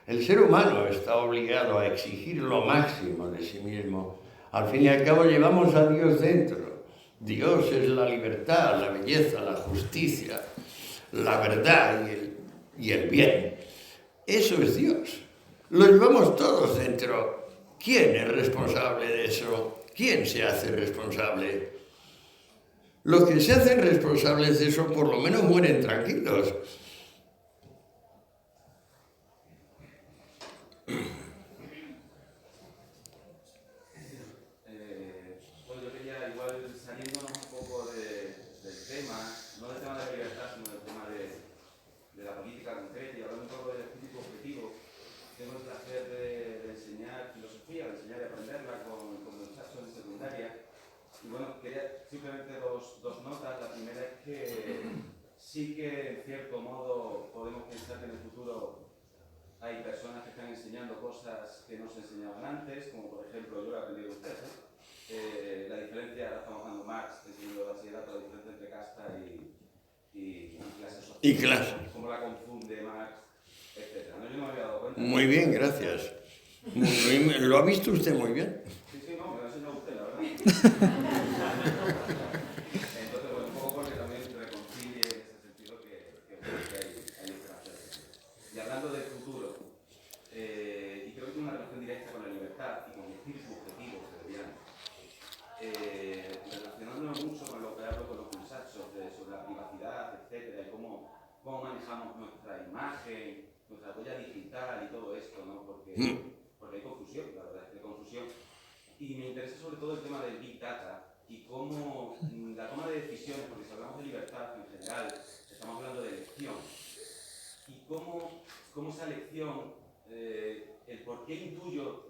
El ser humano está obligado a exigir lo máximo de sí mismo. Al fin y al cabo llevamos a Dios dentro. Dios es la libertad, la belleza, la justicia, la verdad y el bien. Eso es Dios. Lo llevamos todos dentro. ¿Quién es responsable de eso? ¿Quién se hace responsable? Los que se hacen responsables de eso por lo menos mueren tranquilos. Bueno, yo quería igual saliéndonos un poco del tema, no del tema de la libertad, sino del tema de la política concreta y hablando un poco del espíritu objetivo. Tengo el placer de enseñar filosofía, de enseñar y aprenderla con muchachos en secundaria. Y bueno, quería simplemente dos notas. La primera es que sí que en cierto modo podemos pensar que en el futuro hay personas que están enseñando cosas que no se enseñaban antes, como por ejemplo, yo lo he aprendido de ustedes, la diferencia, ahora estamos hablando Marx, enseñando de bachillerato, la diferencia entre casta y clase social. Y clase. Cómo la confunde Marx, etc. ¿No? Yo no me había dado cuenta. Muy bien, gracias. Lo ha visto usted muy bien. Sí, no, me lo ha enseñado usted, la verdad. Entonces, bueno, un poco porque también reconcilie en ese sentido que hay diferencias. Y hablando del futuro, y creo que tiene una relación directa con la libertad y con el espíritu objetivo que debían, relacionándonos mucho con lo que hablo con los muchachos sobre la privacidad, etcétera, y cómo manejamos nuestra imagen, nuestra huella digital y todo esto, ¿no? Porque hay confusión, la verdad es que hay confusión. Y me interesa sobre todo el tema del Big Data y cómo la toma de decisiones, porque si hablamos de libertad en general, estamos hablando de elección. Y cómo esa lección, el por qué intuyo,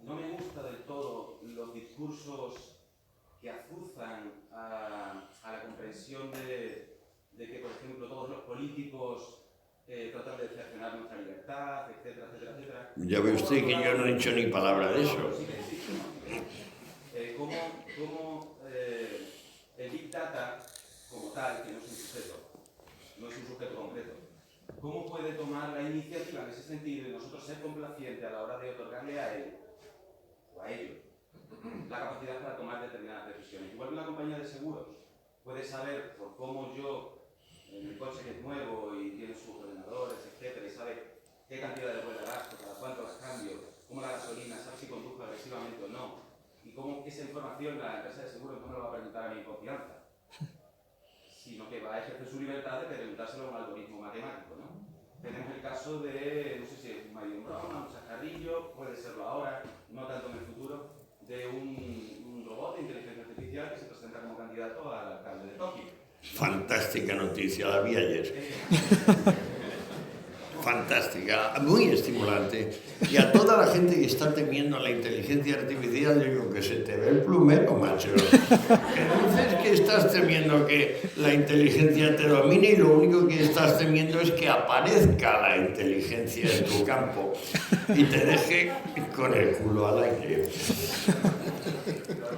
no me gusta del todo los discursos que azuzan a la comprensión de que, por ejemplo, todos los políticos tratan de cercenar nuestra libertad, etcétera, etcétera, etcétera. Ya ve usted que yo no he dicho ni palabra de eso. Sí que existe, ¿no? Cómo el Big Data, como tal, que no es un sujeto, no es un sujeto concreto, ¿cómo puede tomar la iniciativa en ese sentido y nosotros ser complacientes a la hora de otorgarle a él o a ellos la capacidad para tomar determinadas decisiones? Igual que una compañía de seguros puede saber por cómo yo, en el coche que es nuevo y tiene sus ordenadores, etcétera, y sabe qué cantidad de ruedas gasto, cada cuánto las cambio, cómo la gasolina, sabe si conduzco agresivamente o no, y cómo esa información la empresa de seguros no me lo va a preguntar a mí en confianza, sino que va a ejercer su libertad de preguntárselo a un algoritmo matemático, ¿no? Tenemos el caso de, no sé si es un Mario Broma, un chascarrillo, puede serlo ahora, no tanto en el futuro, de un robot de inteligencia artificial que se presenta como candidato al alcalde de Tokio. Fantástica noticia, la vi ayer. Fantástica, muy estimulante. Y a toda la gente que está temiendo la inteligencia artificial, yo digo que se te ve el plumero, macho. Entonces, que estás temiendo que la inteligencia te domine y lo único que estás temiendo es que aparezca la inteligencia en tu campo y te deje con el culo al aire.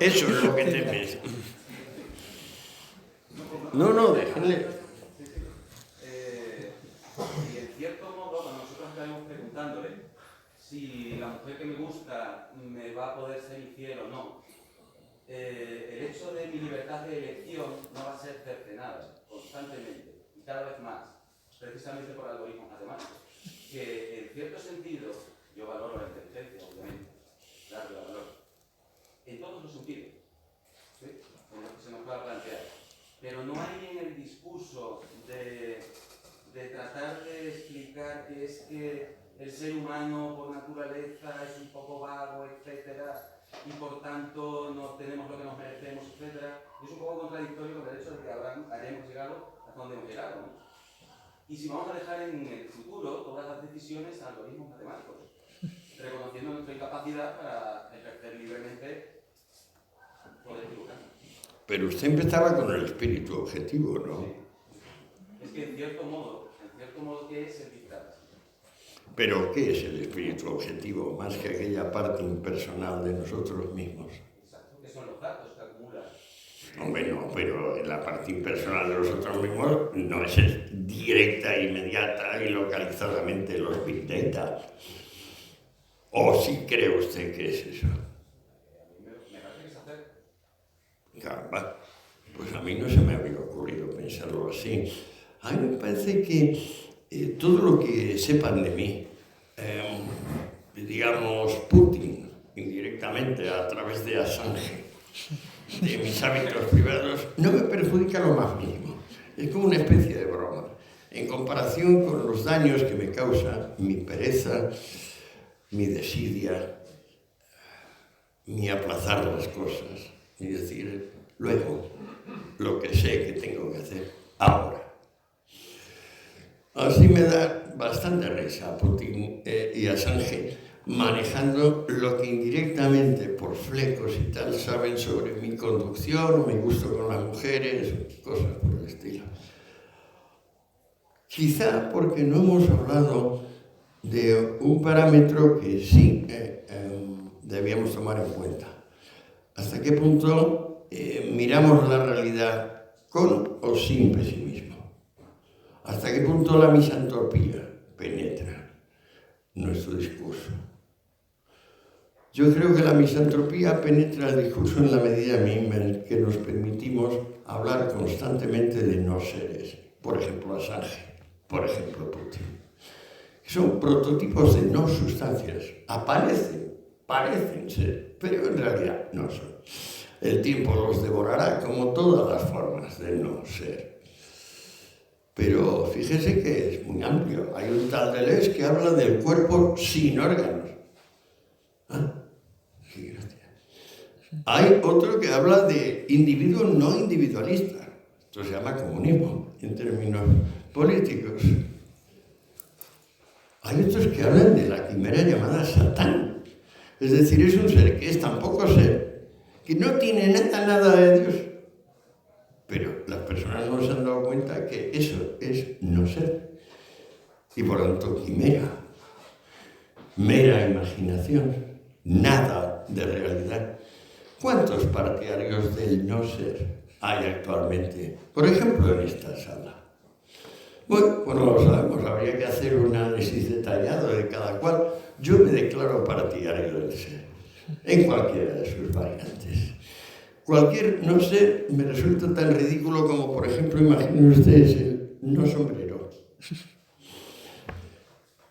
Eso es lo que temes. No, déjenle. Y en cierto modo, cuando nosotros estamos preguntándole si la mujer que me gusta me va a poder ser infiel o no, el hecho de mi libertad de elección no va a ser cercenada constantemente y cada vez más, precisamente por algoritmos matemáticos, que en cierto sentido, yo valoro la inteligencia, obviamente, darle valor, en todos los sentidos, ¿sí? En lo que se nos pueda plantear. Pero no hay en el discurso de tratar de explicar que es que el ser humano por naturaleza es un poco vago, etcétera, y por tanto no tenemos lo que nos merecemos, etcétera. Es un poco contradictorio con el hecho de que hayamos llegado hasta donde hemos llegado, ¿no? Y si vamos a dejar en el futuro todas las decisiones a algoritmos matemáticos, reconociendo nuestra incapacidad para ejercer libremente poder equivocarnos. Pero usted empezaba con el espíritu objetivo, ¿no? Sí. Es que en cierto modo, ¿qué es el Big Data? Pero ¿qué es el espíritu objetivo más que aquella parte impersonal de nosotros mismos? Exacto, que son los datos que acumulan. Hombre, no, pero en la parte impersonal de nosotros mismos no es directa, inmediata y localizadamente los Big Data. ¿O sí cree usted que es eso? Me parece que es hacer. Caramba, pues a mí no se me había ocurrido pensarlo así. A mí me parece que todo lo que sepan de mí, digamos Putin, indirectamente a través de Assange, de mis hábitos privados, no me perjudica lo más mínimo. Es como una especie de broma. En comparación con los daños que me causa mi pereza, mi desidia, mi aplazar las cosas, y decir, luego, lo que sé que tengo que hacer ahora. Así me da bastante risa a Putin y a Assange manejando lo que indirectamente por flecos y tal saben sobre mi conducción, mi gusto con las mujeres, cosas por el estilo. Quizá porque no hemos hablado de un parámetro que sí debíamos tomar en cuenta. ¿Hasta qué punto miramos la realidad con o sin pesimismo? ¿Hasta qué punto la misantropía penetra nuestro discurso? Yo creo que la misantropía penetra el discurso en la medida misma en que nos permitimos hablar constantemente de no seres. Por ejemplo, Assange, por ejemplo, Putin. Son prototipos de no sustancias. Parecen ser, pero en realidad no son. El tiempo los devorará como todas las formas de no ser. Pero fíjese que es muy amplio. Hay un tal Deleuze que habla del cuerpo sin órganos. ¿Ah? Sí, gracias. Hay otro que habla de individuo no individualista. Esto se llama comunismo en términos políticos. Hay otros que hablan de la quimera llamada Satán. Es decir, es un ser que es tan poco ser, que no tiene nada de Dios. Pero las personas no se han dado cuenta que eso es no ser. Y por lo tanto, quimera. Mera imaginación. Nada de realidad. ¿Cuántos partidarios del no ser hay actualmente? Por ejemplo, en esta sala. Bueno, pues no lo sabemos, habría que hacer un análisis detallado de cada cual. Yo me declaro partidario del ser, en cualquiera de sus variantes. Cualquier no ser me resulta tan ridículo como, por ejemplo, imaginen ustedes el no sombrero.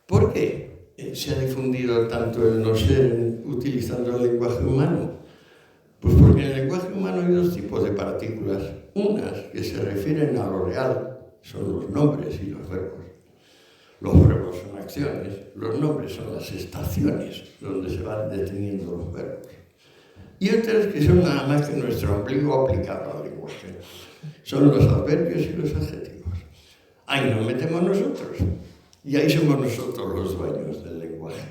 ¿Por qué se ha difundido tanto el no ser utilizando el lenguaje humano? Pues porque en el lenguaje humano hay dos tipos de partículas. Unas que se refieren a lo real, son los nombres y los verbos. Los verbos son acciones, los nombres son las estaciones donde se van deteniendo los verbos. Y otras que son nada más que nuestro ombligo aplicado al lenguaje. Son los adverbios y los adjetivos. Ahí nos metemos nosotros. Y ahí somos nosotros los dueños del lenguaje.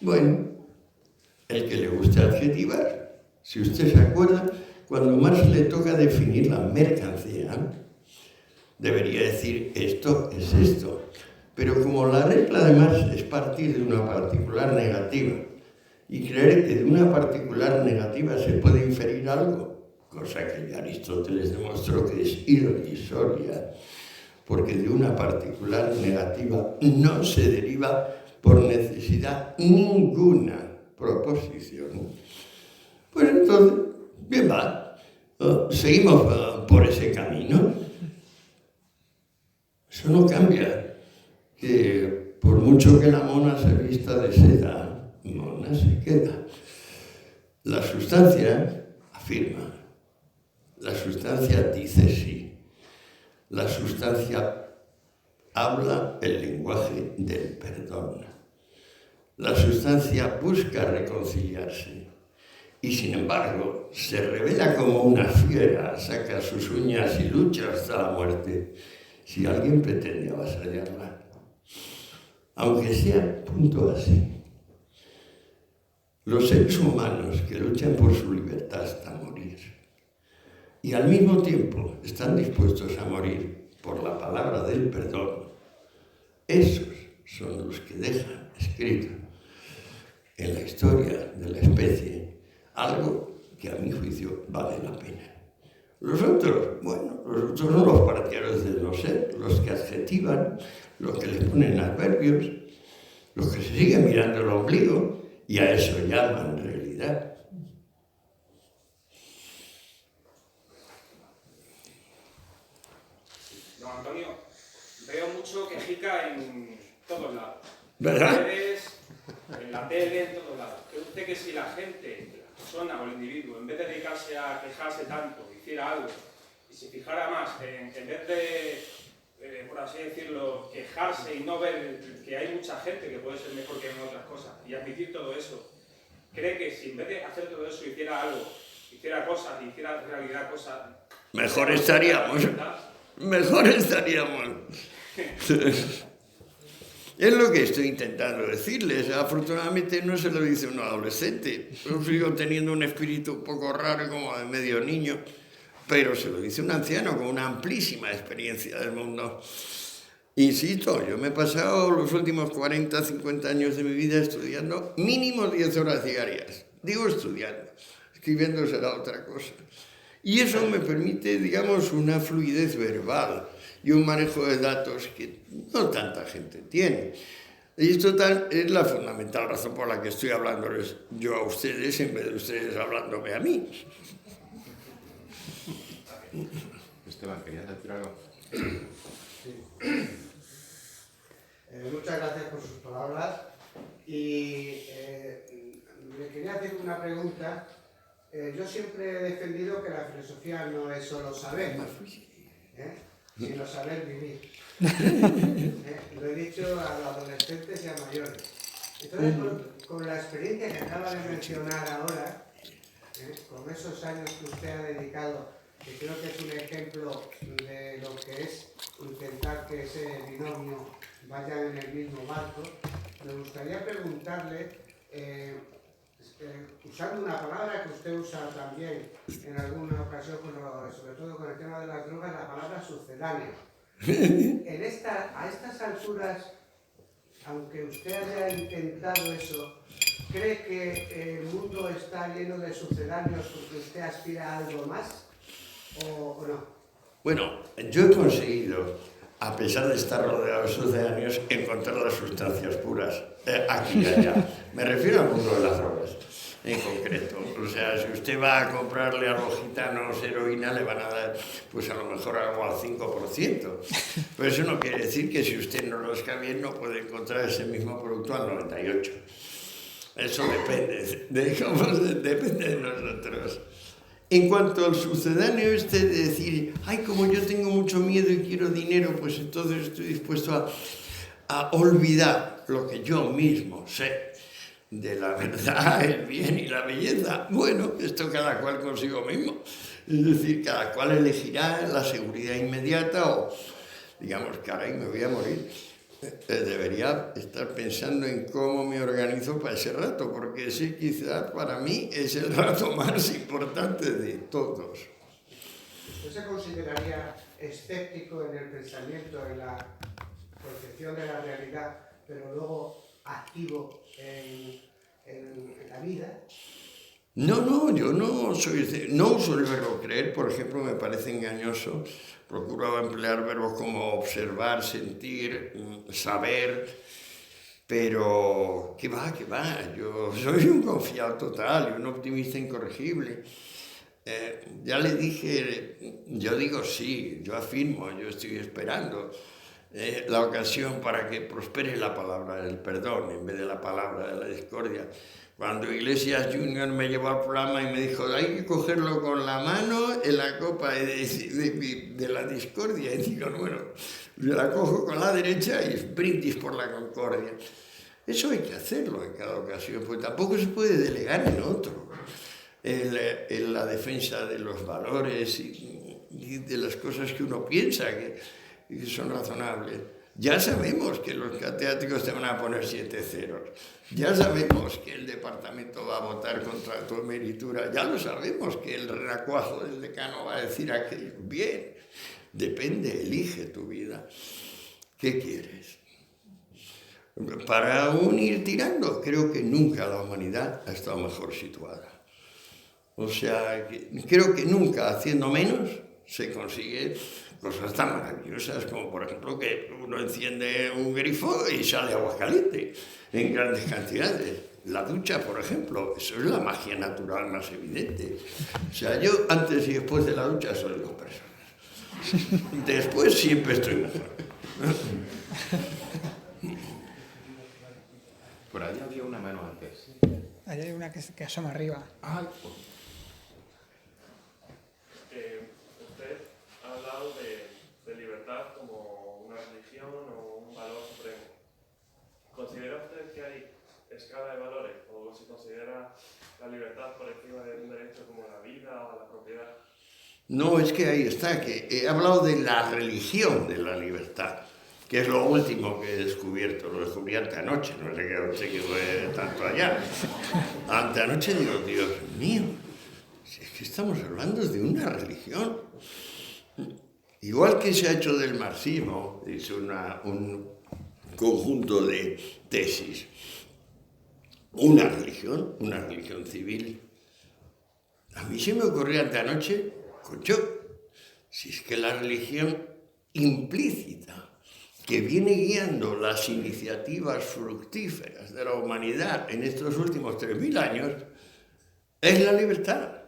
Bueno, el que le guste adjetivar, si usted se acuerda, cuando Marx le toca definir la mercancía, debería decir esto es esto. Pero como la regla de Marx es partir de una particular negativa y creer que de una particular negativa se puede inferir algo, cosa que ya Aristóteles demostró que es irrisoria, porque de una particular negativa no se deriva por necesidad ninguna proposición. Pues entonces, bien va, seguimos por ese camino. Eso no cambia, que por mucho que la mona se vista de seda, mona se queda. La sustancia afirma, la sustancia dice sí, la sustancia habla el lenguaje del perdón, la sustancia busca reconciliarse y sin embargo se revela como una fiera, saca sus uñas y lucha hasta la muerte si alguien pretende avasallarla, aunque sea punto así. Los seres humanos que luchan por su libertad hasta morir y al mismo tiempo están dispuestos a morir por la palabra del perdón, esos son los que dejan escrito en la historia de la especie algo que a mi juicio vale la pena. Los otros, bueno, los otros son los partidarios del no ser, los que adjetivan, los que les ponen adverbios, los que se siguen mirando el ombligo y a eso llaman realidad. Don Antonio, veo mucho quejica en todos lados. ¿Verdad? En redes, en la tele, en todos lados. ¿Cree usted que si la gente, la persona o el individuo, en vez de dedicarse a quejarse tanto, hiciera algo y se fijara más en vez de, por así decirlo, quejarse y no ver que hay mucha gente que puede ser mejor que en otras cosas y admitir todo eso, cree que si en vez de hacer todo eso hiciera algo, hiciera cosas, hiciera realidad cosas... Mejor estaríamos. Mejor estaríamos. Es lo que estoy intentando decirles. Afortunadamente no se lo dice un adolescente. Yo sigo teniendo un espíritu un poco raro, como de medio niño, pero se lo dice un anciano con una amplísima experiencia del mundo. Insisto, yo me he pasado los últimos 40, 50 años de mi vida estudiando mínimo 10 horas diarias. Digo estudiando, escribiendo será otra cosa. Y eso me permite, digamos, una fluidez verbal y un manejo de datos que no tanta gente tiene. Y esto es la fundamental razón por la que estoy hablándoles yo a ustedes en vez de ustedes hablándome a mí. Esteban, ¿querías decir algo? Sí. Muchas gracias por sus palabras y le quería hacer una pregunta. Yo siempre he defendido que la filosofía no es solo saber, sino saber vivir. Lo he dicho a los adolescentes y a mayores. Entonces, con la experiencia que acaba de mencionar ahora, con esos años que usted ha dedicado que creo que es un ejemplo de lo que es intentar que ese binomio vaya en el mismo barco, me gustaría preguntarle, usando una palabra que usted usa también en alguna ocasión, sobre todo con el tema de las drogas, la palabra sucedánea. A estas alturas, aunque usted haya intentado eso, ¿cree que el mundo está lleno de sucedáneos porque usted aspira a algo más o no? Bueno, yo he conseguido, a pesar de estar rodeado de sucedáneos, encontrar las sustancias puras, aquí y allá. Me refiero al mundo de las drogas, en concreto. O sea, si usted va a comprarle a los gitanos heroína, le van a dar, pues a lo mejor algo al 5%. Pero eso no quiere decir que si usted no lo busca bien, no puede encontrar ese mismo producto al 98%. Eso depende, depende de nosotros. En cuanto al sucedáneo de decir, ay, como yo tengo mucho miedo y quiero dinero, pues entonces estoy dispuesto a olvidar lo que yo mismo sé de la verdad, el bien y la belleza. Bueno, esto cada cual consigo mismo. Es decir, cada cual elegirá la seguridad inmediata o, digamos, caray, me voy a morir. Debería estar pensando en cómo me organizo para ese rato, porque ese quizás para mí es el rato más importante de todos. ¿Usted se consideraría escéptico en el pensamiento, en la percepción de la realidad, pero luego activo en la vida? No, yo no uso el verbo creer, por ejemplo, me parece engañoso. Procuro emplear verbos como observar, sentir, saber, pero ¿qué va? Yo soy un confiado total y un optimista incorregible. Ya le dije, yo digo sí, yo afirmo, yo estoy esperando la ocasión para que prospere la palabra del perdón en vez de la palabra de la discordia. Cuando Iglesias Junior me llevó al programa y me dijo, hay que cogerlo con la mano en la copa de la discordia, y digo, bueno, yo la cojo con la derecha y brindis por la concordia. Eso hay que hacerlo en cada ocasión, pues tampoco se puede delegar en otro. En la defensa de los valores y de las cosas que uno piensa que son razonables. Ya sabemos que los catedráticos te van a poner 7 ceros. Ya sabemos que el departamento va a votar contra tu emeritura. Ya lo sabemos que el renacuajo del decano va a decir aquello. Bien, depende, elige tu vida. ¿Qué quieres? Para aún ir tirando, creo que nunca la humanidad ha estado mejor situada. O sea, creo que nunca haciendo menos se consigue cosas tan maravillosas como, por ejemplo, que uno enciende un grifo y sale agua caliente en grandes cantidades. La ducha, por ejemplo, eso es la magia natural más evidente. O sea, yo antes y después de la ducha soy 2 personas. Después siempre estoy mejor. Por ahí había una mano antes. Ahí hay una que asoma arriba. Ay, Usted ha hablado de libertad como una religión o un valor supremo. ¿Considera usted que hay escala de valores o se considera la libertad por encima de un derecho como la vida o la propiedad? No, es que ahí está, que he hablado de la religión de la libertad, que es lo último que he descubierto, lo descubrí anteanoche, no sé qué fue tanto allá. Anteanoche digo, Dios mío, si es que estamos hablando de una religión. Igual que se ha hecho del marxismo, es un conjunto de tesis, una religión civil. A mí se me ocurrió anteanoche, concho, si es que la religión implícita que viene guiando las iniciativas fructíferas de la humanidad en estos últimos 3000 años es la libertad.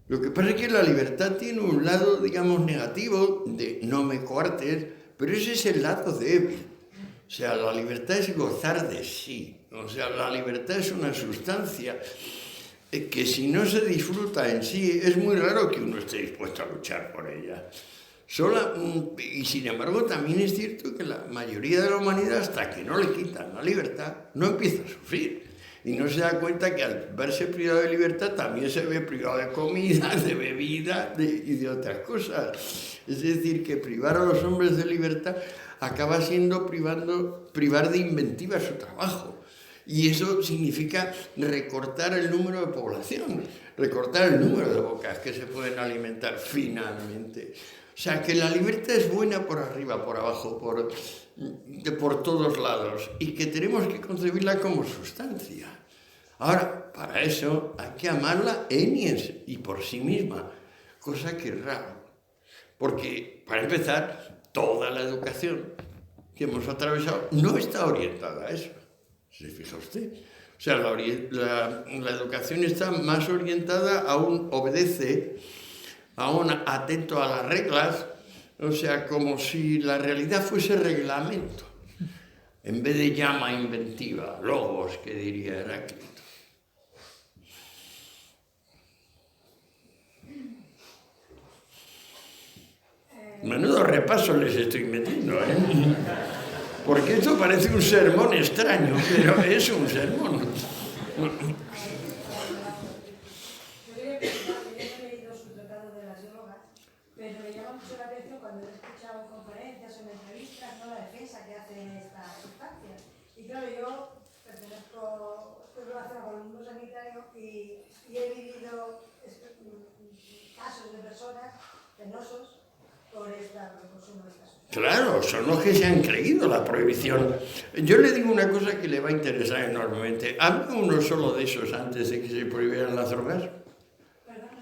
Lo que pasa es que la libertad tiene un lado, digamos, negativo, de no me coartes, pero ese es el lado débil. O sea, la libertad es gozar de sí. O sea, la libertad es una sustancia que si no se disfruta en sí, es muy raro que uno esté dispuesto a luchar por ella. Y sin embargo, también es cierto que la mayoría de la humanidad, hasta que no le quitan la libertad, no empieza a sufrir. Y no se da cuenta que al verse privado de libertad también se ve privado de comida, de bebida y de otras cosas. Es decir, que privar a los hombres de libertad acaba siendo privar de inventiva su trabajo. Y eso significa recortar el número de población, recortar el número de bocas que se pueden alimentar finalmente. O sea, que la libertad es buena por arriba, por abajo, por todos lados, y que tenemos que concebirla como sustancia. Ahora, para eso hay que amarla y por sí misma, cosa que es raro. Porque, para empezar, toda la educación que hemos atravesado no está orientada a eso. ¿Se fija usted? O sea, la educación está más orientada a un obedece, a un atento a las reglas, o sea, como si la realidad fuese reglamento, en vez de llama inventiva, logos, que diría Heráclito. Menudo repaso les estoy metiendo, ¿eh? Porque esto parece un sermón extraño, pero es un sermón. Yo he leído su tratado de las drogas, pero me llama mucho la atención cuando he escuchado en conferencias o en entrevistas, ¿no?, la defensa que hacen estas sustancias. Y claro, yo estoy relacionado con el mundo sanitario y he vivido casos de personas penosos por el consumo de estas sustancias. Claro, son los que se han creído la prohibición. Yo le digo una cosa que le va a interesar enormemente. ¿Había uno solo de esos antes de que se prohibieran las drogas?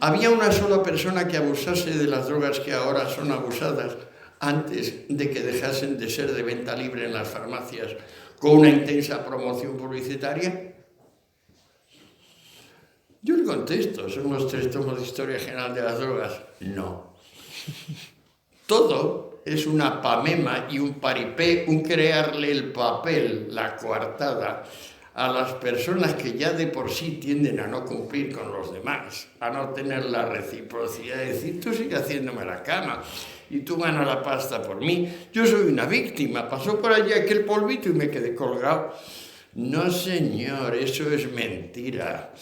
¿Había una sola persona que abusase de las drogas que ahora son abusadas antes de que dejasen de ser de venta libre en las farmacias con una intensa promoción publicitaria? Yo le contesto, son los 3 tomos de Historia General de las Drogas. No. Todo es una pamema y un paripé, un crearle el papel, la coartada, a las personas que ya de por sí tienden a no cumplir con los demás, a no tener la reciprocidad de decir, tú sigue haciéndome la cama y tú ganas la pasta por mí. Yo soy una víctima, pasó por allí aquel polvito y me quedé colgado. No, señor, eso es mentira.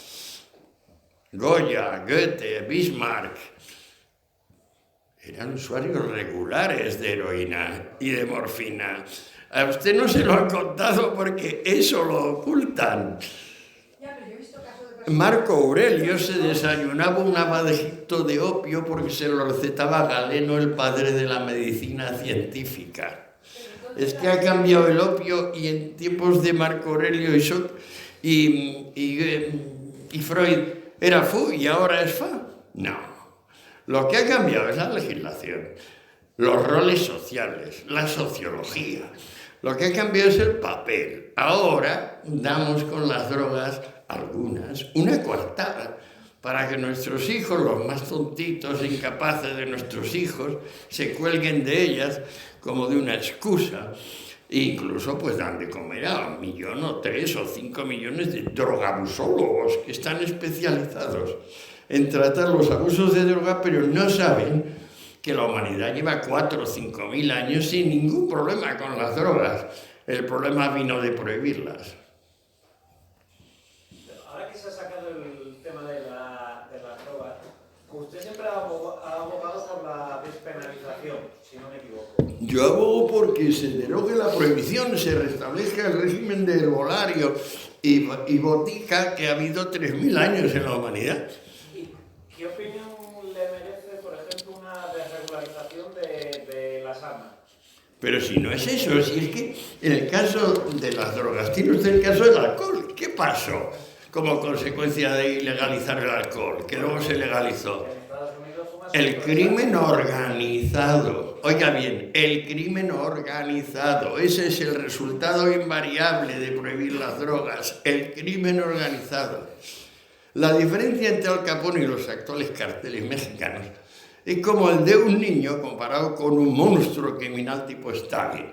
Goya, Goethe, Bismarck eran usuarios regulares de heroína y de morfina. A usted no se lo han contado porque eso lo ocultan. Marco Aurelio se desayunaba un abadejito de opio porque se lo recetaba Galeno, el padre de la medicina científica. Es que ha cambiado el opio y en tiempos de Marco Aurelio y Freud era fu y ahora es fa. No. Lo que ha cambiado es la legislación, los roles sociales, la sociología. Lo que ha cambiado es el papel. Ahora damos con las drogas, algunas, una coartada para que nuestros hijos, los más tontitos, incapaces de nuestros hijos, se cuelguen de ellas como de una excusa. E incluso pues dan de comer a 1 millón o 3 o 5 millones de drogabusólogos que están especializados en tratar los abusos de droga, pero no saben que la humanidad lleva 4 o 5 mil años sin ningún problema con las drogas. El problema vino de prohibirlas. Ahora que se ha sacado el tema de las drogas, usted siempre ha abogado por la despenalización, si no me equivoco. Yo abogo porque se derogue la prohibición, se restablezca el régimen de herbolario y botica que ha habido 3.000 años en la humanidad. ¿Qué opinión le merece, por ejemplo, una desregularización de las armas? Pero si no es eso, si es que en el caso de las drogas, tiene usted el caso del alcohol. ¿Qué pasó como consecuencia de ilegalizar el alcohol, que luego se legalizó? El crimen organizado. Oiga bien, el crimen organizado. Ese es el resultado invariable de prohibir las drogas. El crimen organizado. La diferencia entre Al Capone y los actuales carteles mexicanos es como el de un niño comparado con un monstruo criminal tipo Stalin.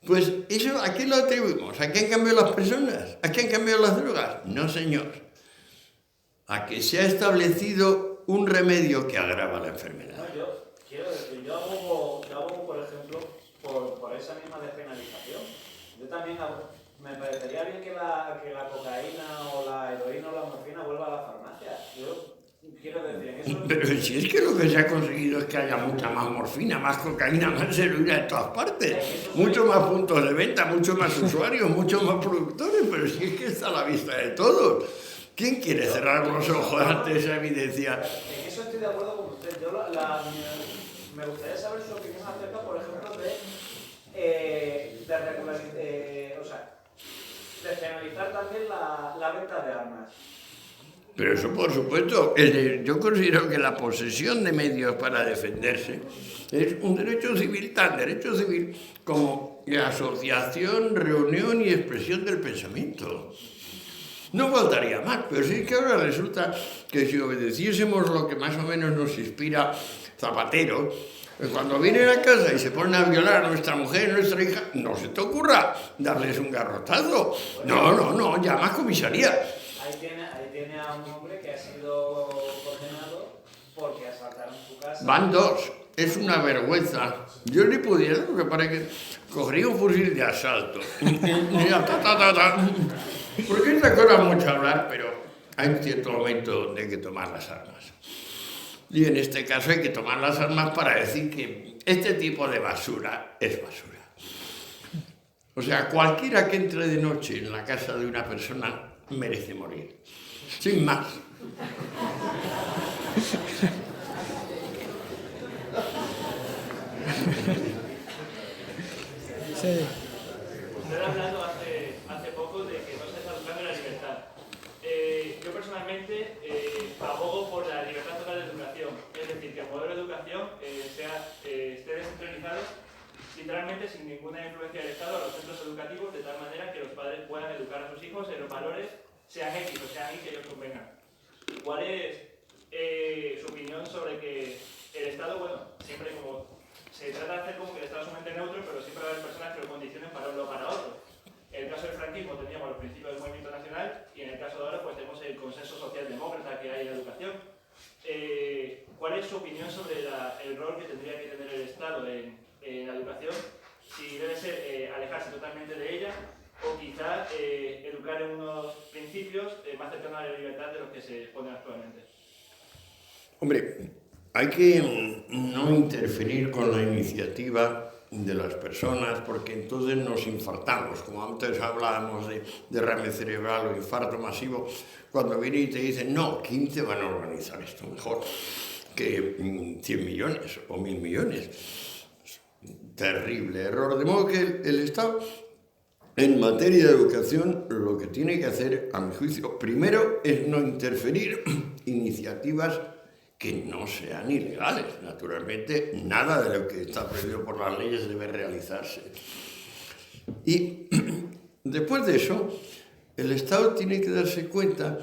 Pues eso, ¿a qué lo atribuimos? ¿A qué han cambiado las personas? ¿A qué han cambiado las drogas? No, señor. A que se ha establecido un remedio que agrava la enfermedad. No, yo abogo, por ejemplo, por esa misma despenalización. Yo también me parecería bien que la cocaína o la heroína o la morfina vuelva a la farmacia. Yo quiero decir, eso... Pero si es que lo que se ha conseguido es que haya mucha más morfina, más cocaína, más heroína en todas partes. Mucho más puntos de venta, mucho más usuarios, muchos más productores, pero si es que está a la vista de todos. ¿Quién quiere cerrar los ojos ante esa evidencia? En eso estoy de acuerdo con usted. Yo me gustaría saber su opinión acerca, por ejemplo, de penalizar también la venta de armas. Pero eso, por supuesto, yo considero que la posesión de medios para defenderse es un derecho civil, tan derecho civil como la asociación, reunión y expresión del pensamiento. No faltaría más, pero sí que ahora resulta que si obedeciésemos lo que más o menos nos inspira Zapatero, pues cuando vienen a casa y se ponen a violar a nuestra mujer, a nuestra hija, no se te ocurra darles un garrotazo. No, llama a comisaría. Ahí tiene a un hombre que ha sido condenado porque asaltaron su casa. Van dos, es una vergüenza. Yo ni pudiera, lo que parece que cogería un fusil de asalto. Porque esta cosa mucho hablar, pero hay un cierto momento donde hay que tomar las armas. Y en este caso hay que tomar las armas para decir que este tipo de basura es basura. O sea, cualquiera que entre de noche en la casa de una persona merece morir. Sin más. Sí. Usted ha hablado hace poco de que no se está buscando la libertad. Yo personalmente abogo por la libertad total de educación. Es decir, que el modelo de educación esté descentralizado literalmente sin ninguna influencia del Estado a los centros educativos, de tal manera que los padres puedan educar a sus hijos en los valores, sean X o sean Y que ellos convengan. ¿Cuál es su opinión sobre que el Estado, bueno, siempre como se trata de hacer como que el Estado es un ente neutro, pero siempre va a haber personas que lo condicionen para uno o para otro? En el caso del franquismo teníamos los principios del movimiento nacional y en el caso de ahora pues tenemos el consenso socialdemócrata que hay en la educación. ¿Cuál es su opinión sobre el rol que tendría que tener el Estado en la educación? Si debe ser alejarse totalmente de ella o quizá educar en unos principios más cercanos a la libertad de los que se exponen actualmente. Hombre, hay que no interferir con la iniciativa de las personas porque entonces nos infartamos. Como antes hablábamos de derrame cerebral o infarto masivo, cuando vienen y te dicen, no, 15 van a organizar esto mejor que 100 millones o 1000 millones. Terrible error. De modo que el Estado, en materia de educación, lo que tiene que hacer, a mi juicio, primero es no interferir iniciativas que no sean ilegales. Naturalmente, nada de lo que está prohibido por las leyes debe realizarse. Y después de eso, el Estado tiene que darse cuenta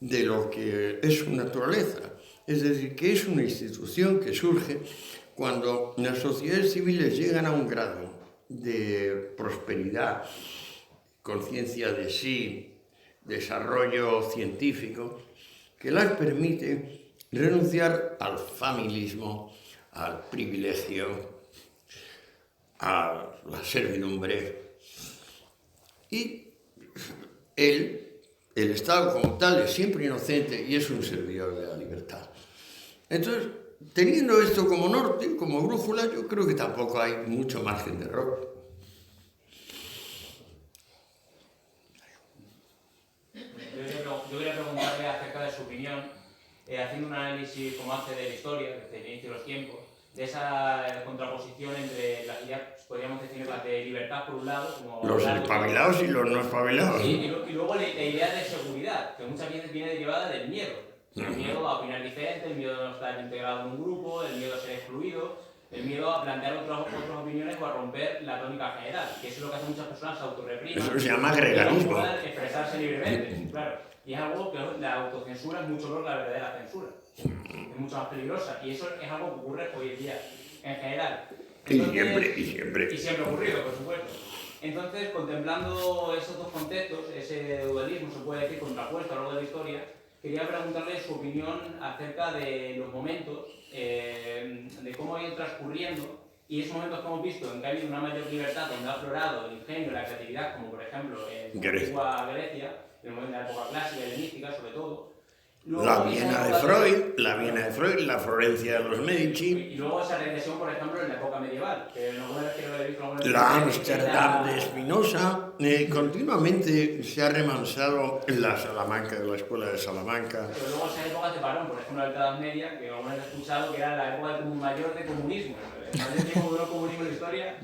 de lo que es su naturaleza. Es decir, que es una institución que surge cuando las sociedades civiles llegan a un grado de prosperidad, conciencia de sí, desarrollo científico, que las permite renunciar al familismo, al privilegio, a la servidumbre. Y el Estado como tal es siempre inocente y es un servidor de la libertad. Entonces, teniendo esto como norte, como brújula, yo creo que tampoco hay mucho margen de error. Yo quería preguntarle acerca de su opinión, haciendo un análisis como hace de la historia, desde el inicio de los tiempos, de esa contraposición entre las ideas, podríamos definirlas de libertad por un lado, como los espabilados y los no espabilados. Sí, y luego la idea de seguridad, que muchas veces viene derivada del miedo. El miedo a opinar diferente, el miedo a no estar integrado en un grupo, el miedo a ser excluido, el miedo a plantear otras opiniones o a romper la tónica general, que eso es lo que hacen muchas personas, se autorrepriman. Eso se llama gregarismo. No puedan expresarse libremente, claro. Y es algo que la autocensura es mucho peor que la verdadera censura. Es mucho más peligrosa. Y eso es algo que ocurre hoy en día, en general. Entonces, y siempre ha ocurrido, por supuesto. Entonces, contemplando esos dos contextos, ese dualismo, se puede decir, contrapuesto a lo largo de la historia, quería preguntarle su opinión acerca de los momentos, de cómo han ido transcurriendo Y esos momentos que hemos visto en que ha habido una mayor libertad, donde ha aflorado el ingenio y la creatividad, como por ejemplo en la antigua Grecia, en el momento de la época clásica y helenística sobre todo. Luego, la Viena de Freud, la Florencia de los Medici. Y luego esa regresión, por ejemplo, en la época medieval, que no me refiero a visto la Ámsterdam de Spinoza. Continuamente se ha remansado en la Salamanca, de la Escuela de Salamanca. Pero luego esas épocas de parón, por ejemplo, la Edad Media, que alguna vez he escuchado que era la época mayor de comunismo. El mayor tiempo que duró comunismo en la historia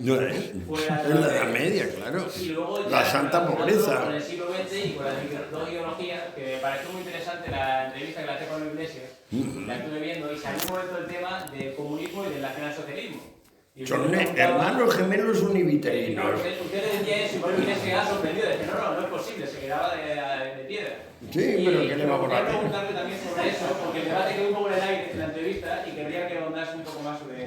fue la Edad Media, claro. Y luego la santa pobreza. Con el siglo XX y con las dos ideologías, que me pareció muy interesante la entrevista que le hace Pablo Iglesias, la estuve viendo y salió un momento el tema del comunismo y del nacionalsocialismo. Son hermanos gemelos univitelinos. Usted le decía eso y Pablo Iglesias se quedaba sorprendido, decía, no es posible, se quedaba de piedra. Sí, pero ¿qué le vamos a hacer? Quería preguntarle también sobre eso, porque el debate quedó un poco en el aire en la entrevista y querría que ahondase un poco más sobre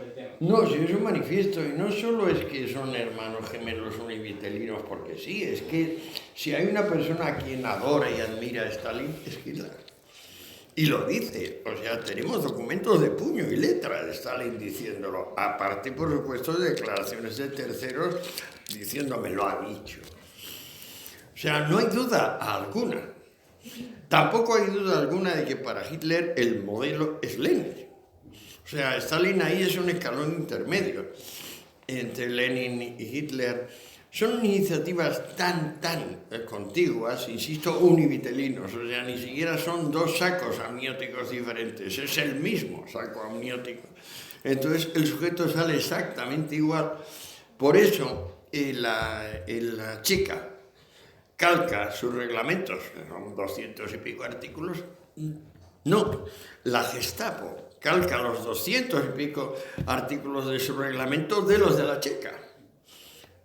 el tema. No, si es un manifiesto, y no solo es que son hermanos gemelos univitelinos porque sí, es que si hay una persona a quien adora y admira a Stalin, es Hitler. Y lo dice, o sea, tenemos documentos de puño y letra de Stalin diciéndolo, aparte, por supuesto, de declaraciones de terceros diciéndome lo ha dicho. O sea, no hay duda alguna. Tampoco hay duda alguna de que para Hitler el modelo es Lenin. O sea, Stalin ahí es un escalón intermedio entre Lenin y Hitler. Son iniciativas tan contiguas, insisto, univitelinos, o sea, ni siquiera son dos sacos amnióticos diferentes, es el mismo saco amniótico. Entonces, el sujeto sale exactamente igual. Por eso, la Checa calca sus reglamentos, son 200 y pico artículos. No, la Gestapo calca los 200 y pico artículos de su reglamento de los de la Checa.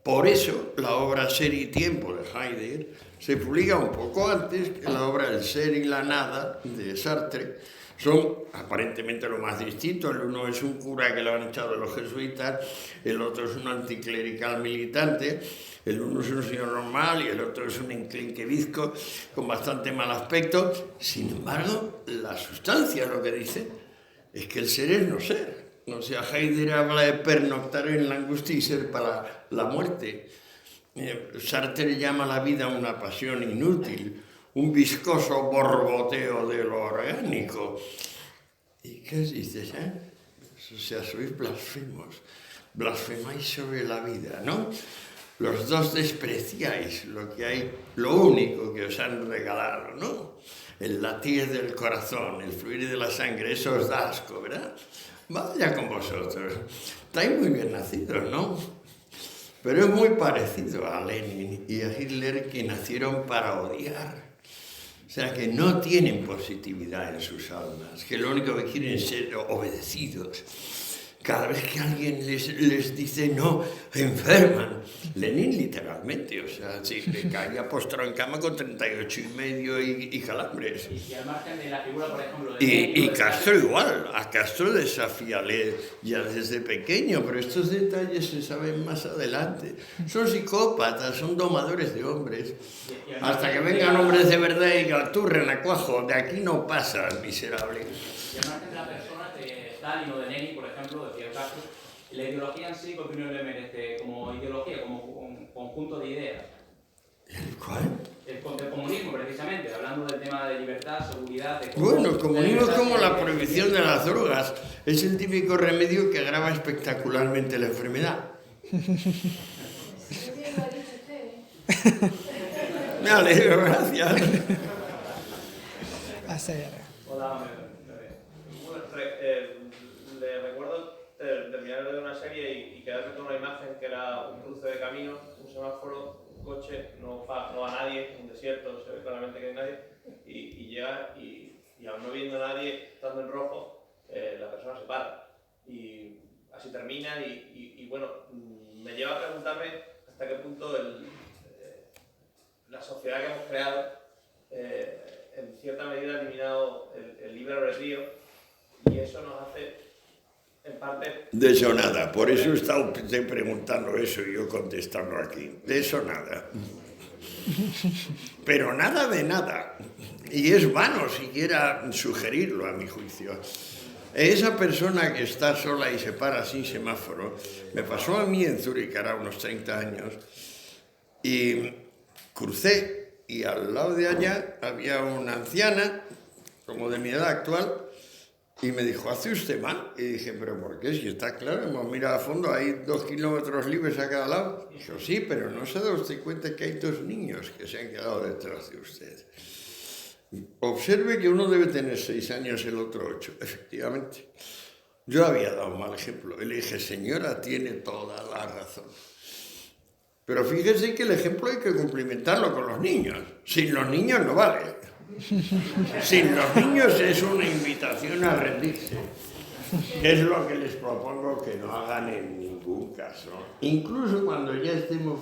Por eso, la obra Ser y Tiempo de Heidegger se publica un poco antes que la obra El Ser y la Nada de Sartre. Son aparentemente lo más distinto. El uno es un cura que lo han echado de los jesuitas, el otro es un anticlerical militante, el uno es un señor normal y el otro es un enclenque bizco con bastante mal aspecto. Sin embargo, la sustancia lo que dice es que el ser es no ser. O sea, Heidegger habla de pernoctar en la angustia y ser para la muerte. Sartre llama la vida una pasión inútil, un viscoso borboteo de lo orgánico. ¿Y qué dices, O sea, sois blasfemos, blasfemáis sobre la vida, ¿no? Los dos despreciáis lo que hay, lo único que os han regalado, ¿no? El latir del corazón, el fluir de la sangre, eso os da asco, ¿verdad? Vaya con vosotros, estáis muy bien nacidos, ¿no? Pero es muy parecido a Lenin y a Hitler, que nacieron para odiar. O sea, que no tienen positividad en sus almas, que lo único que quieren es ser obedecidos. Cada vez que alguien les dice no, enferman. Lenin literalmente, o sea, sí, le caía postrado en cama con 38,5 y calambres. Y al margen de la figura, por ejemplo... Y Castro igual, a Castro desafíale ya desde pequeño, pero estos detalles se saben más adelante. Son psicópatas, son domadores de hombres. Hasta que vengan hombres de verdad y digan, tú renacuajo, de aquí no pasas, miserable. Y al margen de la persona de Stalin o de Lenin, por ejemplo, decía Castro, la ideología en sí, ¿qué opinión le merece como ideología, como un conjunto de ideas? ¿Cuál? El comunismo, precisamente, hablando del tema de libertad, seguridad... Bueno, el comunismo es como la prohibición de las drogas. Es el típico remedio que agrava espectacularmente la enfermedad. Me alegro, gracias. Hola, le recuerdo terminar de una serie y quedarme con una imagen que era un cruce de caminos, un semáforo, un coche, no va nadie, un desierto, se ve claramente que hay nadie, y llega y aún no viendo a nadie, estando en rojo, la persona se para. Y así termina y bueno, me lleva a preguntarme hasta qué punto la sociedad que hemos creado en cierta medida ha eliminado el libre albedrío, y eso nos hace, en parte... De eso nada, por eso está usted preguntando eso y yo contestando aquí. De eso nada. Pero nada de nada. Y es vano siquiera sugerirlo, a mi juicio. Esa persona que está sola y se para sin semáforo, me pasó a mí en Zúrich, hará unos 30 años, y crucé, y al lado de allá había una anciana, como de mi edad actual, y me dijo, ¿hace usted mal? Y dije, ¿pero por qué? Si está claro, hemos mirado a fondo, hay 2 kilómetros libres a cada lado. Dijo, sí, pero no se da usted cuenta que hay 2 niños que se han quedado detrás de usted. Observe que uno debe tener 6 años, el otro 8, efectivamente. Yo había dado un mal ejemplo. Y le dije, señora, tiene toda la razón. Pero fíjese que el ejemplo hay que cumplimentarlo con los niños. Sin los niños no vale. Sin los niños es una invitación a rendirse. Es lo que les propongo que no hagan en ningún caso. Incluso cuando ya estemos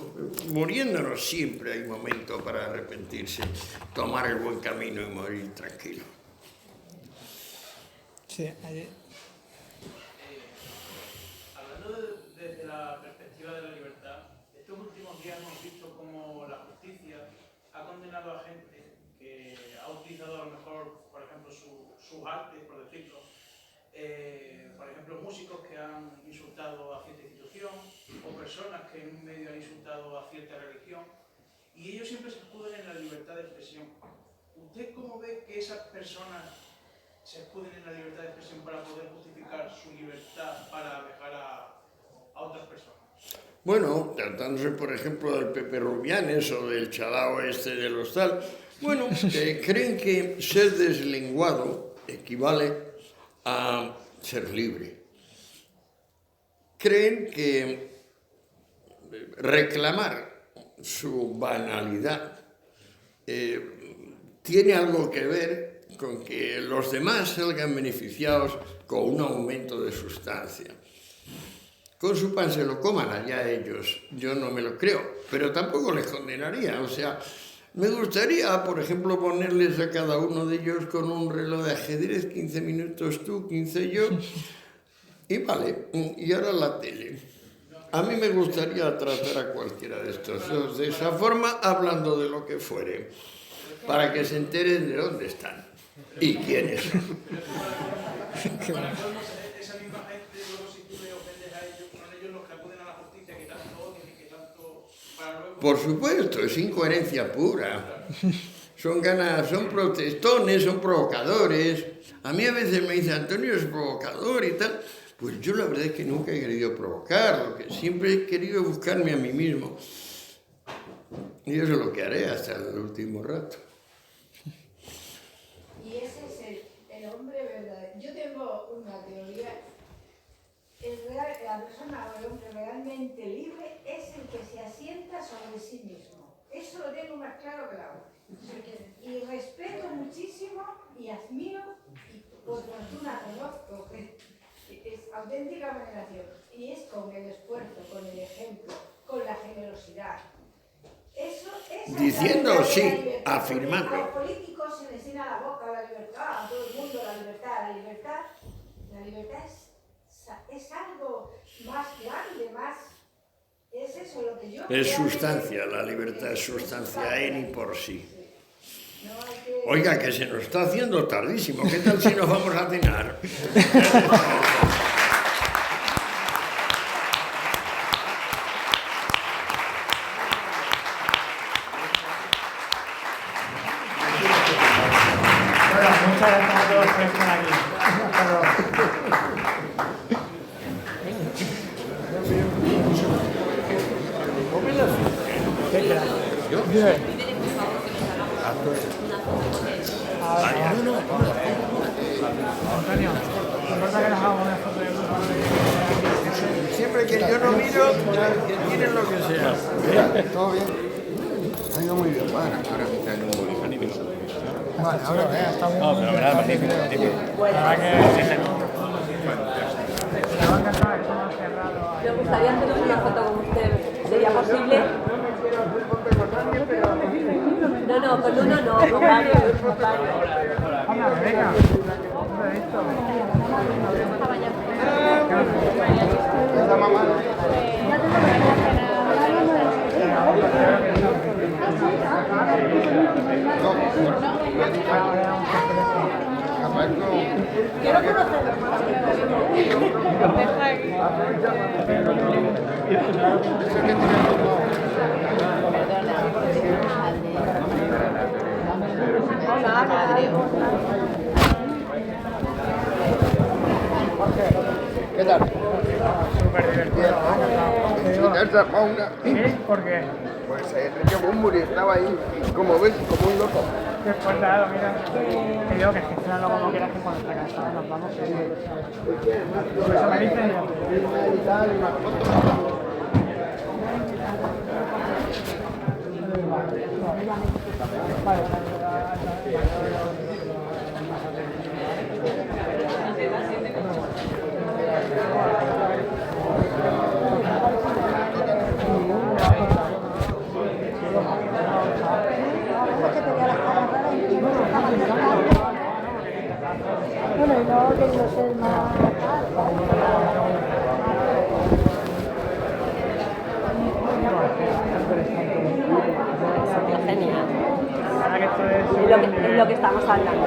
muriéndonos, siempre hay momento para arrepentirse, tomar el buen camino y morir tranquilo. Sí, hablando desde la perspectiva de la libertad, estos últimos días hemos visto cómo la justicia ha condenado a gente que ha utilizado a lo mejor, por ejemplo, sus artes, por decirlo, por ejemplo, músicos que han insultado a cierta institución o personas que en un medio han insultado a cierta religión, y ellos siempre se escuden en la libertad de expresión. ¿Usted cómo ve que esas personas se escuden en la libertad de expresión para poder justificar su libertad para dejar a otras personas? Bueno, tratándose, por ejemplo, del Pepe Rubianes o del chalao este de los tal, bueno, creen que ser deslenguado equivale a ser libre. Creen que reclamar su banalidad tiene algo que ver con que los demás salgan beneficiados con un aumento de sustancia. Con su pan se lo coman allá ellos, yo no me lo creo, pero tampoco les condenaría. O sea, me gustaría, por ejemplo, ponerles a cada uno de ellos con un reloj de ajedrez, 15 minutos tú, 15 yo, y vale, y ahora la tele. A mí me gustaría tratar a cualquiera de estos dos de esa forma, hablando de lo que fuere, para que se enteren de dónde están y quiénes son. Esa misma gente, luego si tú le ofendes a ellos, son ellos los que acuden a la justicia que tanto odian y que tanto... Por supuesto, es incoherencia pura. Son ganas, son protestones, son provocadores. A mí a veces me dice, Antonio es provocador y tal. Pues yo la verdad es que nunca he querido provocar, lo que siempre he querido buscarme a mí mismo. Y eso es lo que haré hasta el último rato. Y ese es el hombre verdadero. Yo tengo una teoría. La persona o el hombre realmente libre es el que se asienta sobre sí mismo. Eso lo tengo más claro que la agua. Y respeto muchísimo y admiro, y por fortuna conozco que es auténtica veneración. Y es con el esfuerzo, con el ejemplo, con la generosidad. Eso es Diciendo sí, afirmando. A los políticos se les llena la boca la libertad, a todo el mundo la libertad. La libertad es algo más grande, más... Es eso lo que yo... Es sustancia, la libertad es sustancia en y por sí. Oiga, que se nos está haciendo tardísimo. ¿Qué tal si nos vamos a cenar? Muchas gracias a todos por estar aquí. Antonio, ¿te importa que nos hagamos una foto de grupo? Siempre que yo no miro, que tienen lo que sea. ¿Todo bien? Ha ido muy bien, vale. Vale, ahora ya está muy No, pero la verdad, magnífico. La verdad que Me gustaría haceros una foto con usted. ¿Sería posible? No, con uno no, con varios. Hola, Rebeca. ¿Dónde he visto? ¿La mamá? Quiero conocerlo más. ¿Qué tal? Súper divertido. ¿Sí? ¿Por qué? Pues Enrique Bunbury estaba ahí, como ves, como un loco. Qué portado, mira. Te digo que gestionalo como quieras, que cuando esté cansado nos vamos. Por eso me dicen ya. Bueno, y luego que no sé más. Genial. Es lo que estamos hablando.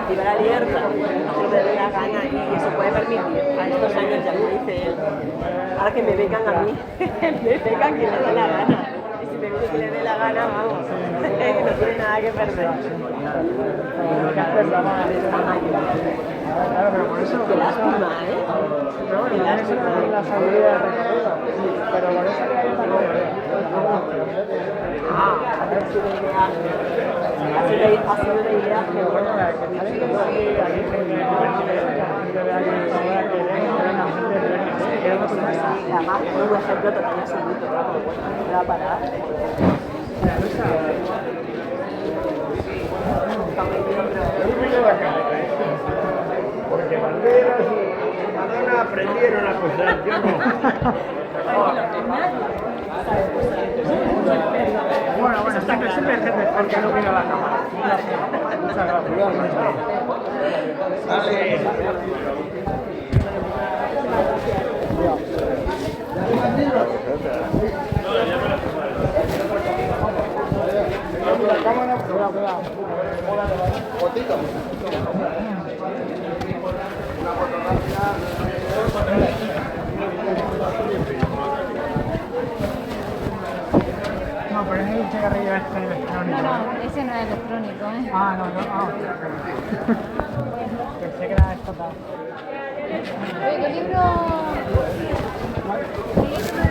Viva la libertad, hacer lo que le dé la gana y eso puede permitir a estos años, ya me dice él, ahora que me becan a mí, me becan quien le dé la gana. Y si me dice que le dé la gana, vamos, que no tiene nada que perder. Claro, pero por eso... Qué lástima, ¿eh? Pero bueno, eso es la salida de recorrido. Pero por eso que hay esta A ver si de idea. Ha sido de idea que bueno. Y además, un ejemplo total absoluto, claro, bueno, me va a parar. Porque Banderas y Madonna aprendieron a posar, yo no. Bueno, siempre hay gente porque no mira la cámara. Muchas gracias. La cámara, cuidado. Fotito. No, pero es el cigarrillo este electrónico. No, ese no es electrónico, ¿eh? Ah, no. Pensé que era estatal. Oye, ¿qué libro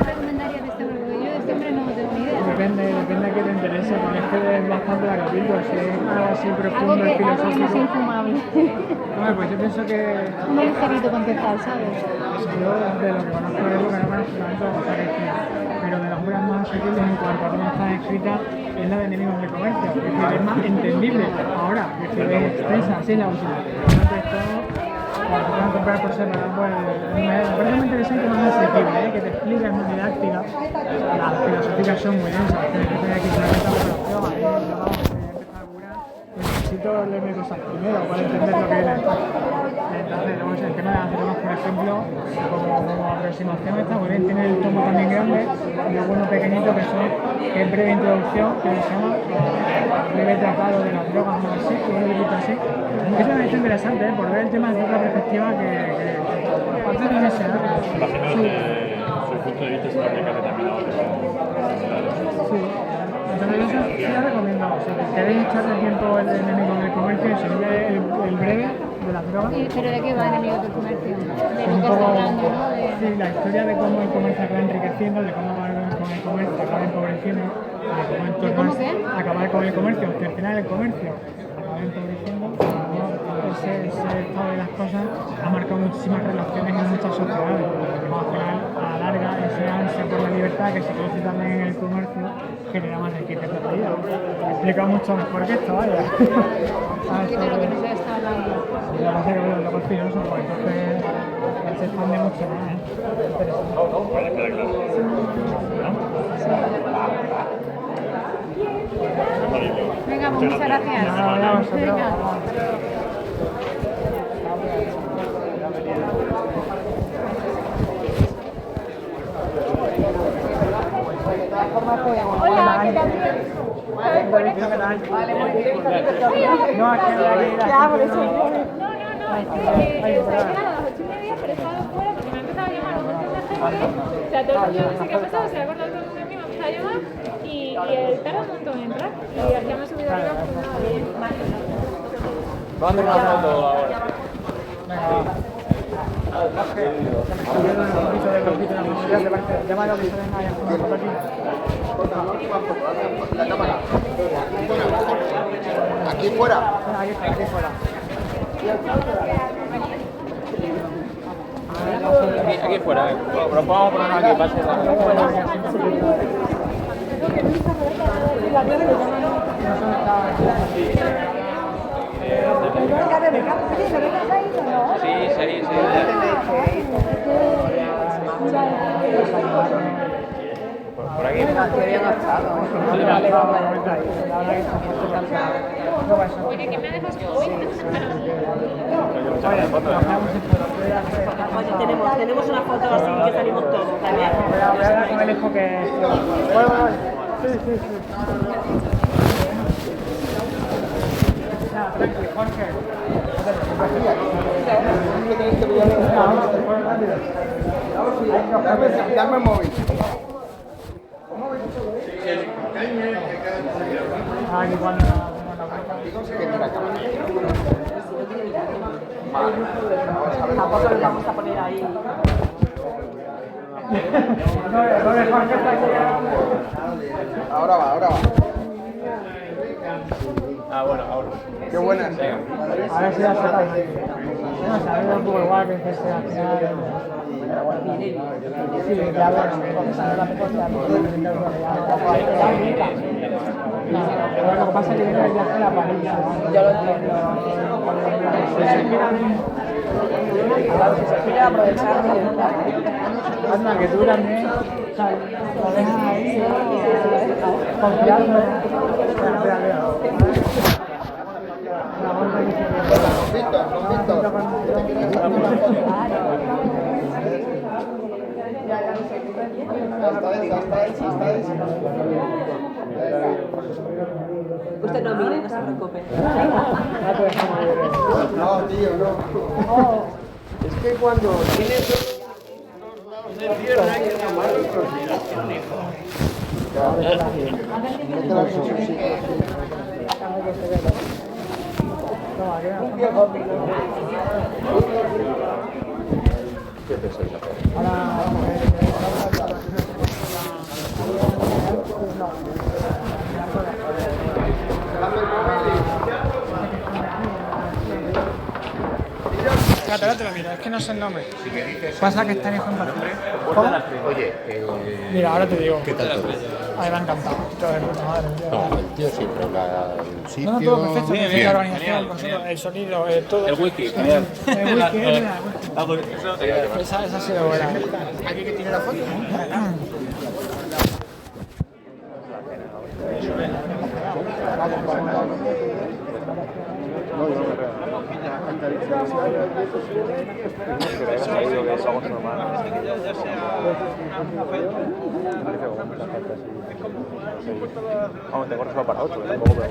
recomendarías de este hombre? Porque yo de este hombre no tengo ni idea. Depende de qué te interese, porque es que es bastante la capítulo, si es algo así profundo Algo y que no filosófico. sea infumable. Bueno, pues yo pienso que Un ligerito contestar, ¿sabes? yo de lo que conozco de época no conozco tanto, o sea que sí. Pero de las obras más asequibles en cuanto a cómo están escritas es la de Enemigos del Comercio, es decir, es más entendible ahora, es decir, es extensa, así es la última. Entonces todo, cuando se puedan comprar por separado, pues me parece muy interesante, más asequible, que te explica, es muy didáctica. Las filosóficas son muy densas, tienes que tener aquí una metafororación, ahí yo vamos, necesito leerme cosas primero para entender lo que viene después. Entonces, luego el tema de las drogas, por ejemplo, como aproximación está muy bien, tiene el tomo también grande y luego uno pequeñito que es breve introducción, que se llama breve tratado de las drogas o así, que es un libro así. Es una lectura interesante, por ver el tema desde otra perspectiva que aparte tiene ese arte. Su punto de vista se aplica también a otros. Sí. Entonces eso sí lo recomiendo. Si queréis echarle tiempo el enemigo del comercio, se lee el breve de las drogas. Sí, pero ¿de qué va Enemigos del Comercio? De lo que Un está poco, hablando, ¿no? sí, la historia de cómo el comercio acaba enriqueciendo, de cómo con el comercio acaba empobreciendo, de cómo en torno a acabar con el comercio, cercenar el comercio, acaba empobreciendo. Ese estado de las cosas ha marcado muchísimas relaciones en muchas sociedades. Como al final, a la larga, ese ansia por la libertad que se produce también en el comercio genera más riqueza de la vida. Explica mucho mejor que esto, vaya. ¿Sabes? De lo que nos está hablando. Y la base que veo lo más filósofo, entonces se expande mucho más. Venga, pues muchas gracias. Venga. Hola, ¿qué tal? Vale, muy bien. No, es que ya, por eso. No, he llegado a las 8:30, pero he estado fuera porque me ha empezado a llamar un montón de gente. O sea, todo el mundo no sé qué ha pasado, se ha cortado todo el mundo a mí, me ha empezado a llamar y tarda un montón en entrar. Y ya me he subido arriba porque nada, bien. Vamos a hacer una foto ahora. Aquí fuera. Aquí fuera. Aquí fuera, pero vamos a ponernos aquí, pase Sí. Por aquí. Oye, ¿qué me dejas hoy? Tenemos una foto así que salimos todos también. Voy a dar con el hijo que... Sí. Jorge. Dame el móvil. Tampoco lo vamos a poner ahí. Ahora va. Bueno, ahora. Qué buena. A ver si ya se está. No, se ha ido un poco igual que este al final. Sí, ya bueno, porque sale la propuesta. Lo que pasa es que viene el viaje de la parilla. Yo lo entiendo. Claro, si se quiere aprovechar. Anda, que tú también. O sea, lo dejas ahí. Confiando. Usted no mire, no se preocupe. No, tío, no. Es que cuando tienes de tierra hay que tomarlo en consideración, hijo. Un viejo ¿Qué pensáis hacer? Espérate, mira, es que no sé el nombre. Si me dices... Pasa que está en hijo en Barcelona. Oye, Mira, ahora te digo. ¿qué tal todo? A mí me ha encantado. Todo de puta madre. No, el tío sí, pero el sitio... No, todo perfecto. Bien, La organización, el sonido, todo. El wiki. El wiki, Esa ha sido buena. ¿Aquí que tiene la foto? Vamos, tengo reserva para otro, tampoco veo.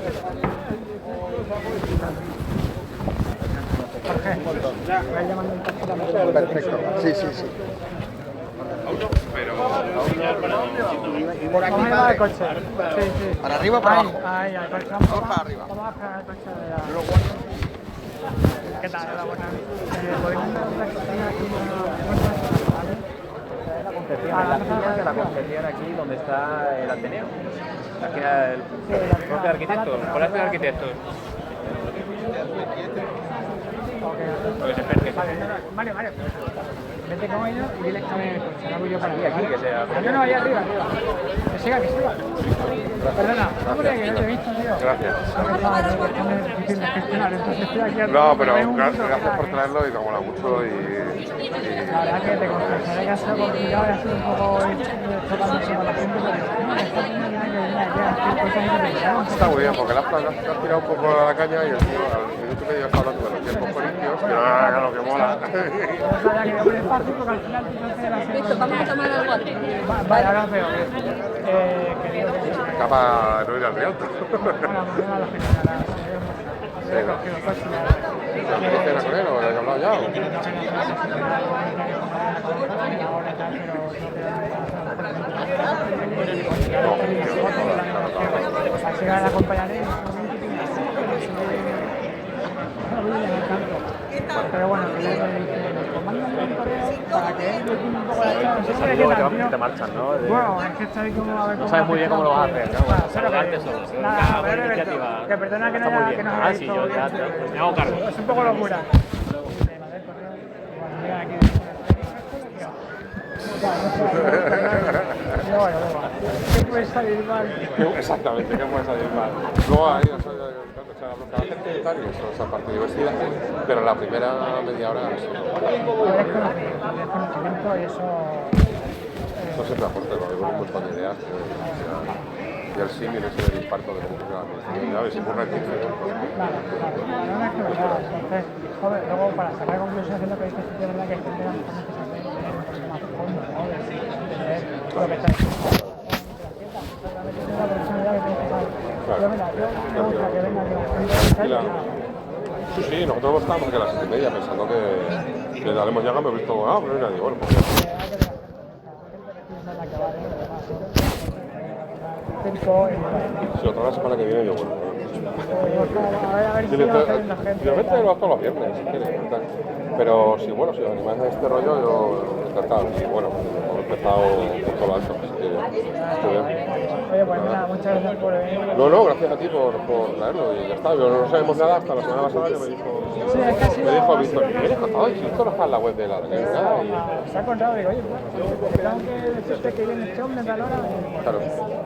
Perfecto, sí. Por aquí va el coche. Sí. ¿Para arriba o para abajo? Ahí, al coche. Vamos para arriba. Vamos a esperar el coche de la... ¿Qué tal? Hola, buenas. ¿Podemos hacer una cocina aquí? La concepción aquí donde está el Ateneo. Aquí el colegio de arquitectos, el colegio de arquitectos. Porque se espera que Vale. Vete con ellos y dile que están en el coche. No voy yo para aquí, que sea. Yo no, allá arriba. Que siga. Perdona, no porque que no te he visto, tío. Gracias. No, pero gracias por traerlo y me mola mucho y... La verdad que te confesaré que ha sido complicado y ha sido un poco chocante con la gente, pero Está muy bien, porque le has tirado un poco a la caña y el tío al minuto medio está hablando de los tiempos corintios, que claro, que mola. Víctor, vamos a tomar algo. Vale, ahora veo. Capa no ir al Rialto. Sí, ¿no? ¿Qué cena con él o he hablado ya? Así que la acompañaré. Pero bueno, para que él un poco la charla. Luego te marchan, ¿no? Bueno, es que estoy como a ver cómo. No sabes muy bien cómo lo vas a hacer, ¿no? Bueno, saludarte solo. Nada, buena iniciativa. Que perdona que no haya sí, yo ya me hago cargo. Es un poco locura. ¿Qué puede salir mal? Exactamente, ¿qué puede salir mal? Luego ahí, la gente tal y eso, esa parte divertida, pero la primera media hora sí. El desconocimiento y eso... Eso siempre aporta, porque con un montón de ideas. Y el símil ese del infarto de cómo funciona la personalidad, y se ocurre el tiempo. Claro, no es que verdad. Entonces, joder, luego para sacar conclusiones de lo que dices, es verdad que hay gente que más fondo, ¿no? De entender lo que está diciendo. Seguramente es una oportunidad que tienes que saber. Pero mira, yo me gusta que venga aquí. Sí, sí, nosotros estábamos aquí a las 7:30 pensando que le daremos ya, me he visto, pero no hay nadie, bueno, pues si otra la semana que viene yo vuelvo. A ver si va saliendo gente. Yo lo hago todos los viernes, si quieres. Pero si, bueno, si os animáis a este rollo, yo encantado. Y bueno, hemos empezado por todo lo alto, así que estoy bien. Oye, pues nada, muchas gracias por venir. No, gracias a ti por traerlo y ya está. Yo no sabemos nada hasta la semana pasada que me dijo... Sí, es que ha sido... Me dijo Víctor, ¿qué eres contado? Y si esto no está en la web de la nada. Se ha contado, digo, oye, pues, tengo que decirte que viene este hombre en tal hora. Claro.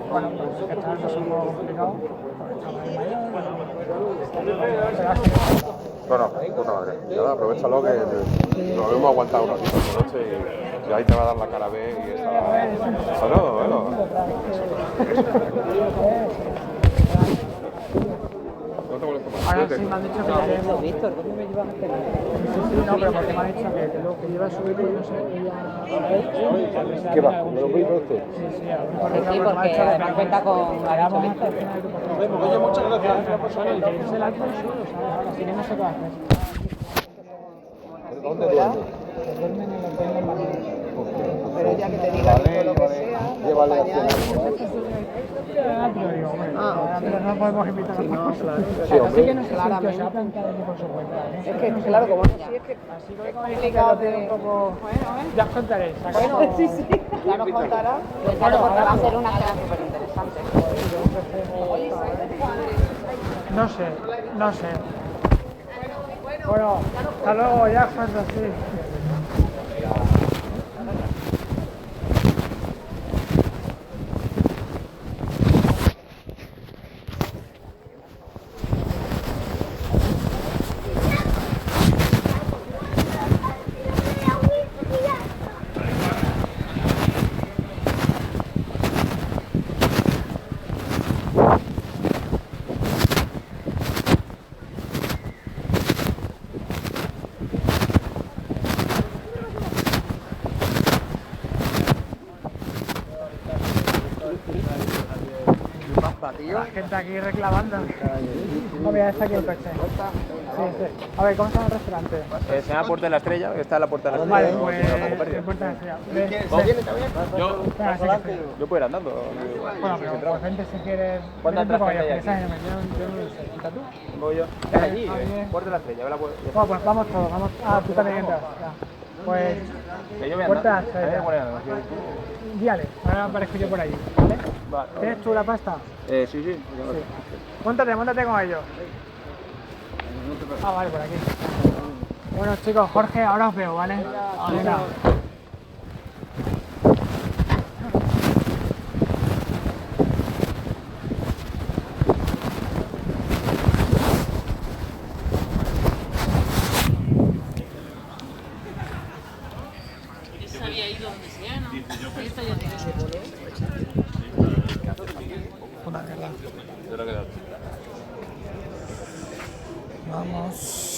Bueno, pues esta vez es un poco complicado. No, puta madre. Y ahora aprovechalo que nos hemos aguantado un ratito esta noche y ahí te va a dar la cara B y esa... Bueno. No te molesto más. Ahora sí me han dicho que... Víctor, ¿cómo me llevas a tener? Sí, no, pero porque me han dicho que luego que lleva a subir y no sé, ella... ¿Qué va? ¿Me lo voy a decir? Sí, Sí, porque me cuenta con... Oye, muchas gracias. Es el alto solo, ¿sabes? Así que no sé qué hacer. ¿Dónde duerme? Duerme en el hotel de Madrid. Pero ella que te diga lo que sea, llévale a cenar. Pero no podemos invitar a más cosas. Sí, hombre. Así que no sé si se ha planteado por su cuenta. Es que, claro, como sí, es que es complicado de un poco... Ya os contaré. Bueno, sí, ya nos contará. Claro, porque va a ser una cena súper interesante. No sé. Bueno, hasta luego, ya, fantasía. La gente aquí reclamando. No, mira, está aquí el coche. Sí. A ver, ¿cómo se llama el restaurante? Se llama Puerta de la Estrella, que está en la Puerta de la Vale, Estrella. pues Puerta de la Estrella. ¿Cómo viene también? Yo puedo ir andando. Bueno, pero la gente si quiere... ¿Cuántas entradas hay aquí? Yo no lo sé. ¿Cuántas tú? Voy yo. Es allí, Puerta de la Estrella. Bueno, pues vamos todos. Vamos. Ah, tú también entras. Pues... Puerta de la Estrella. Guíale, ahora aparezco yo por allí, ¿vale? ¿Tienes tú la pasta? Sí. Móntate con ellos. Ah, vale, por aquí. Bueno, chicos, Jorge, ahora os veo, ¿vale? Venga. Se había ido donde sea, ¿no? Esto ya tiene su Una verdad. Yo creo que Vamos.